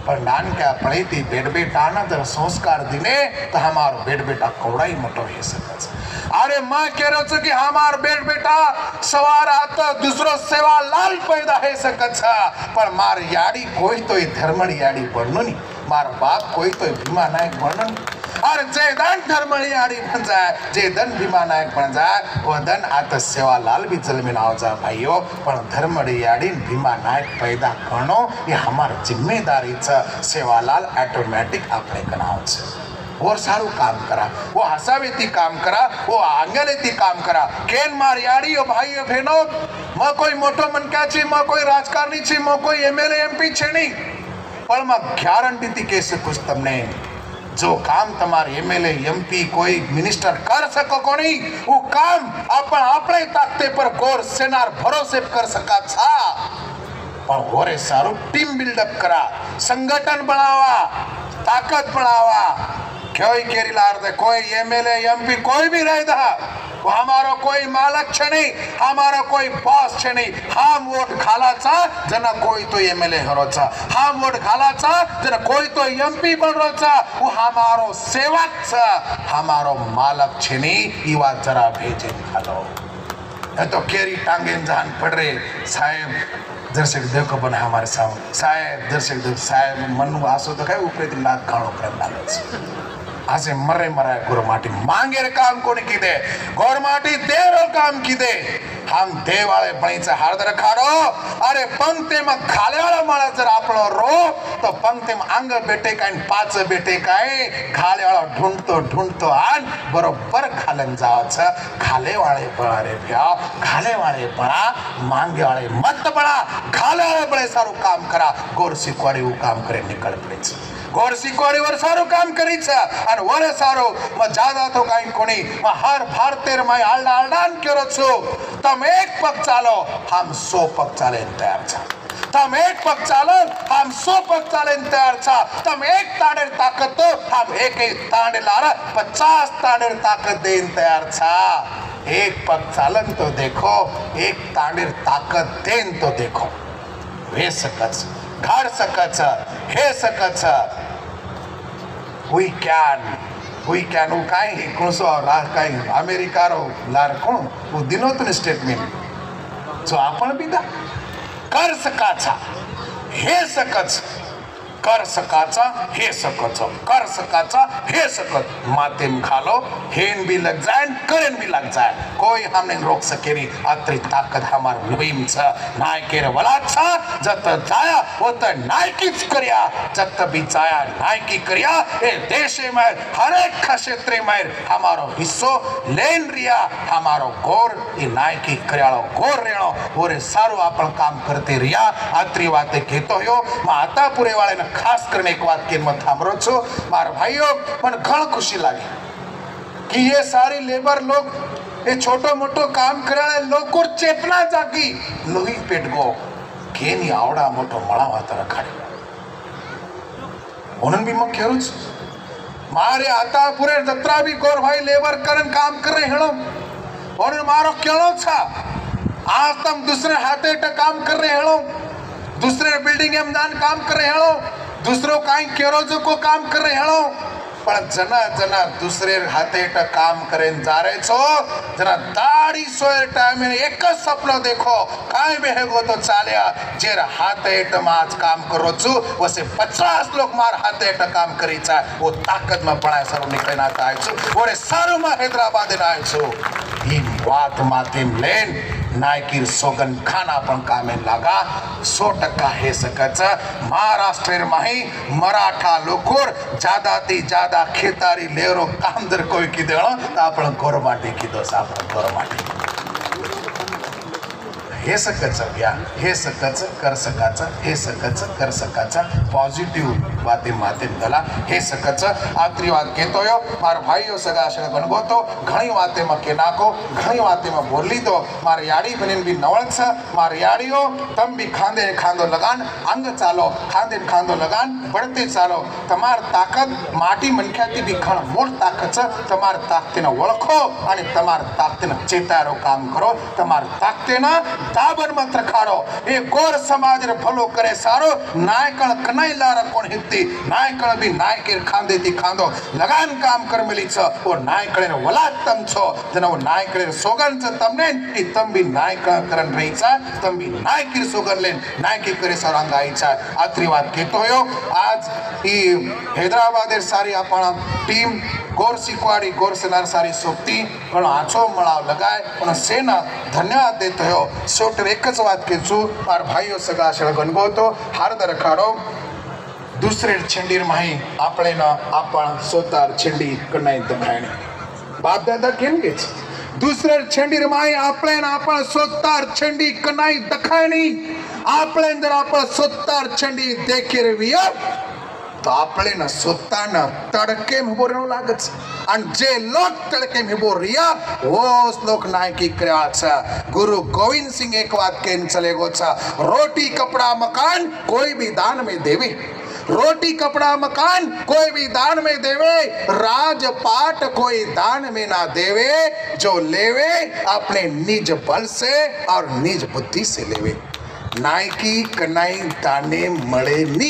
पर नानक्या पळेती बेटाना जर संस्कार दिने तो हमारो बेटा कवड़ाई मोटो हे सकच अरे मां कह रहे हो कि हमार बेटा सवार आता दूसरो सेवा लाल पैदा है सकत पर मार याड़ी कोई तो धर्मड़ याड़ी बननो नहीं मार बाप कोई तो भीमा नायक बननो और जे दन धर्मड़ याड़ी बन जाए जे दन भीमा नायक बन जाए वो दन आता सेवा लाल भी जलमीन आओ जा भाइयों पर धर्मड़ याड़ी भीमा नायक पैदा करनो ये हमार जिम्मेदारी छ सेवा लाल ऑटोमेटिक आपने बनाओ छ और सारू काम करा वो हसावेती काम करा वो आंगलेती काम करा केन मार याड़ी ओ भाई बहनों मग कोई मोठो मनकाची मग कोई राजकारणी मग कोई एमएलए एमपी छे नहीं पण मग गैरंटी थी कह सकूं तमने जो काम तमारे एमएलए एमपी कोई मिनिस्टर कर सको कोनी वो काम आपण आपणे ताकते पर गौर सेनार भरोसे कर सका छा पण होरे सारू टीम बिल्डअप करा संगठन बनावा ताकत बनावा कोई केरी लार दे कोई एमएलए एमपी कोई भी रह दा वो हमारो कोई मालक छे नहीं हमारो कोई बॉस छे नहीं हम वोट घालाचा जना कोई तो एमएलए हरोचा हम वोट घालाचा जना कोई तो एमपी बनरोचा वो हमारो सेवक छ हमारो मालक छे नहीं ई बात जरा भेजे घालो तो केरी टांगे जान पड़ रे साहेब दर्शक देखो बने हमारे सामने साहेब दर्शक देख साहेब मनु आसो तो काय ऊपर लाख खाणो कर लागे आसे मरे मराय गोरमाटी मांगे रे काम कोनी कीदे गोरमाटी देरो काम कीदे हम देवाळे बणीचा हार्द रखाडो अरे पंक्ते में खाले वाला माणा जर आपलो रो तो पंक्ते में अंग बेटे काय पाच बेटे काय खाले वाला ढूंढतो आन बरोबर खालन जावच खाले वाले बळा रे भ्या खाले वाले बळा मांगे वाले मत बळा खाले वाले बळे सारू काम करा गोर सिकवाडी वो काम करे निकळ पडेच गोर सिकवाडी वर सारू काम करीच आणि वर सारू म ज्यादा तो काही कोणी म हर भारतेर मै आलडा आलडान केरो छु तम एक पग चालो हम 100 पग चाले तैयार छा तम एक पग चालो हम 100 पग चाले तैयार छा तम एक ताडेर ताकत तो हम एक तांडे लारा 50 ताडेर ताकत देन तैयार छा एक पग चालन तो देखो एक तांडेर ताकत देन तो देखो वे सकच घाड़ सकच हे सकच वी कैन वो काय ही कोणसो लार काय अमेरिका रो लार कोण वो दिनो तो स्टेटमेंट जो आपण बिदा कर सकाचा हे सकच कर सकाचा हे सकच कर सकाचा हे सकत मातेम खालो हेन भी लग जाए करन भी लग जाए कोई हमने रोक सके नहीं अत्री ताकत हमार मुहिम छ नायकेर वला छ जत जाया वो त नायकीच करिया जत भी जाया नायकी करिया ए देशे में हर एक क्षेत्र में हमारो हिस्सो लेन रिया हमारो गोर ई नायकी करियालो गोर रेणो ओरे सारू आपण काम करते रिया अत्री वाते केतो यो माता पुरे वाले खास करने एक बात के मत थामरो छो मार भाइयों मन घण खुशी लागी कि ये सारी लेबर लोग ये छोटो मोटो काम करे लोग को चेतना जागी लोही पेट गो केनी आवडा मोटो मळावा तर खाडी म्हणून भी मग केरुच मारे आता पुरे जत्रा भी गोर भाई लेबर करन काम कर रहे हेणो और मारो केळो छा आज तुम दूसरे हाथे ट काम कर रहे हेणो दूसरे बिल्डिंग में जान काम कर रहे हेणो दूसरो काई केरोजो को काम कर रहे हेणो पण जना जना दूसरे हाथे ट काम करेन जा रहे छो जना दाढ़ी सोए टाइम में एक सपनो देखो काई बेहेगो तो चालिया जेर हाथे ट आज काम करो छु वसे 50 लोग मार हाथे ट काम करी चा वो ताकत में पड़ाय सारो निकलना आए छु ओरे सारो में हैदराबाद में आए छु ई बात मातेम लेन नायकीर सोगन खाना पण कामे लागा 100% हे सकच महाराष्ट्र माही मराठा लोकोर ज्यादा ती ज्यादा खेतारी लेरो काम जर कोई की देणो तो आपण गोरमाटी की दोस आपण गोरमाटी हे सकच या हे सकच कर सकाचा हे सकच कर सकाचा पॉझिटिव्ह वाते मातेम गला हे सकच आत्री बात कहतो यो मार भाईओ सगा सगा बनगो तो घणी वाते में के नाको घणी वाते में बोली तो मार याड़ी बनेन भी नवल छ मार याड़ीओ तम भी खांदे खांदो लगान अंग चालो खांदे खांदो लगान बढ़ते चालो तमार ताकत माटी मनख्याती भी घण मोट ताकत छ तमार ताकतेना ओळखो आणि तमार ताकतेना चेतारो काम करो तमार ताकतेना दाबर मत रखाड़ो ए गोर समाज रे भलो करे सारो नायकण कनाई लारा कोण हित्ती नायकण भी नायकेर खांदे ती खांदो लगान काम कर मिली छ ओ नायकणे वलाद तम छो जना वो नायकणे सोगन छ तमने ई तम भी नायकण करन रही छ तम भी नायकीर सोगन लेन नायकी करे सारंग आई छ आत्री बात केतो यो आज ई हैदराबादेर सारी आपण टीम गोर सिकवाड़ी गोर सेनार सारी सोपती घणो आछो मळाव लगाय पण सेना धन्यवाद देतो हो शेवट एकच बात केचू मार भाईओ सगळा सगळा गणगोतो हार्द रखाडो दुसरे छिंडीर माही आपणे न आपण सोतार छिंडी कणाई दखायणी बाप दादा केम गेच दुसरे छेंडीर माई आपल्यान आपण स्वतःर छेंडी कनाई दखायनी आपल्यान जर आपण स्वतःर छेंडी देखीर विया तो आपल्यान स्वतःना तडके उभो लागत आणि जे लोक तडके उभो रिया वोस लोक नायकी कराचा गुरु गोविंद सिंह एक बात कहने चले गोचा रोटी कपड़ा मकान कोई भी दान में देवे रोटी कपड़ा मकान कोई भी दान में देवे राजपाट कोई दान में ना देवे जो लेवे अपने निज बल से और निज बुद्धि से लेवे नायकी कनाई दाने मळे नी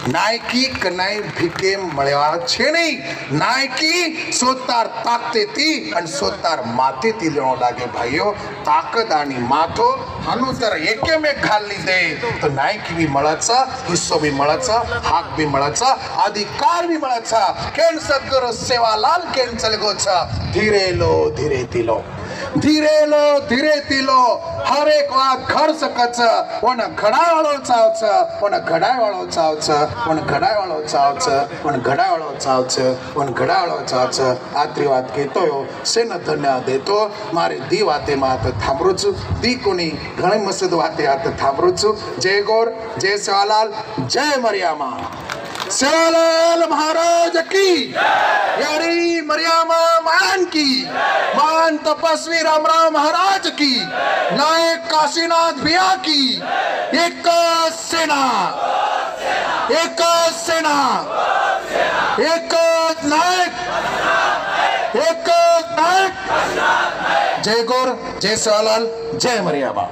नायकी कनाई भिके मळवा छे नहीं नायकी सोतार ताकते थी आणि सोतार माते थी लेणो लागे भाईओ ताकद आणि माथो अनुतर एके में घालली दे तो नायकी भी मळाचा हिस्सो भी मळाचा हाक भी मळाचा अधिकार भी मळाचा केन सद्गुरु सेवालाल केन चलगोचा धीरे लो धीरे तिलो धीरे तिलो हर एक बात घर सकच पण घडावाळो चावच पण घडावाळो चावच पण घडावाळो चावच पण घडावाळो चावच पण घडावाळो चावच आत्री વાત કહેતો સેન ધન્ય દેતો મારે દી વાતે માં થાંભરું છું દી કોની ઘણી મસદ વાતે હાથ થાંભરું છું જય ગોર જય સેવાલાલ જય મરિયામા सेवालाल महाराज की यारी मरियामा मान की मान तपस्वी रामराव महाराज की नायक काशीनाथ भैया की एक सेना एक नायक एक नायक जय गौर जय सेवालाल जय मरियामा।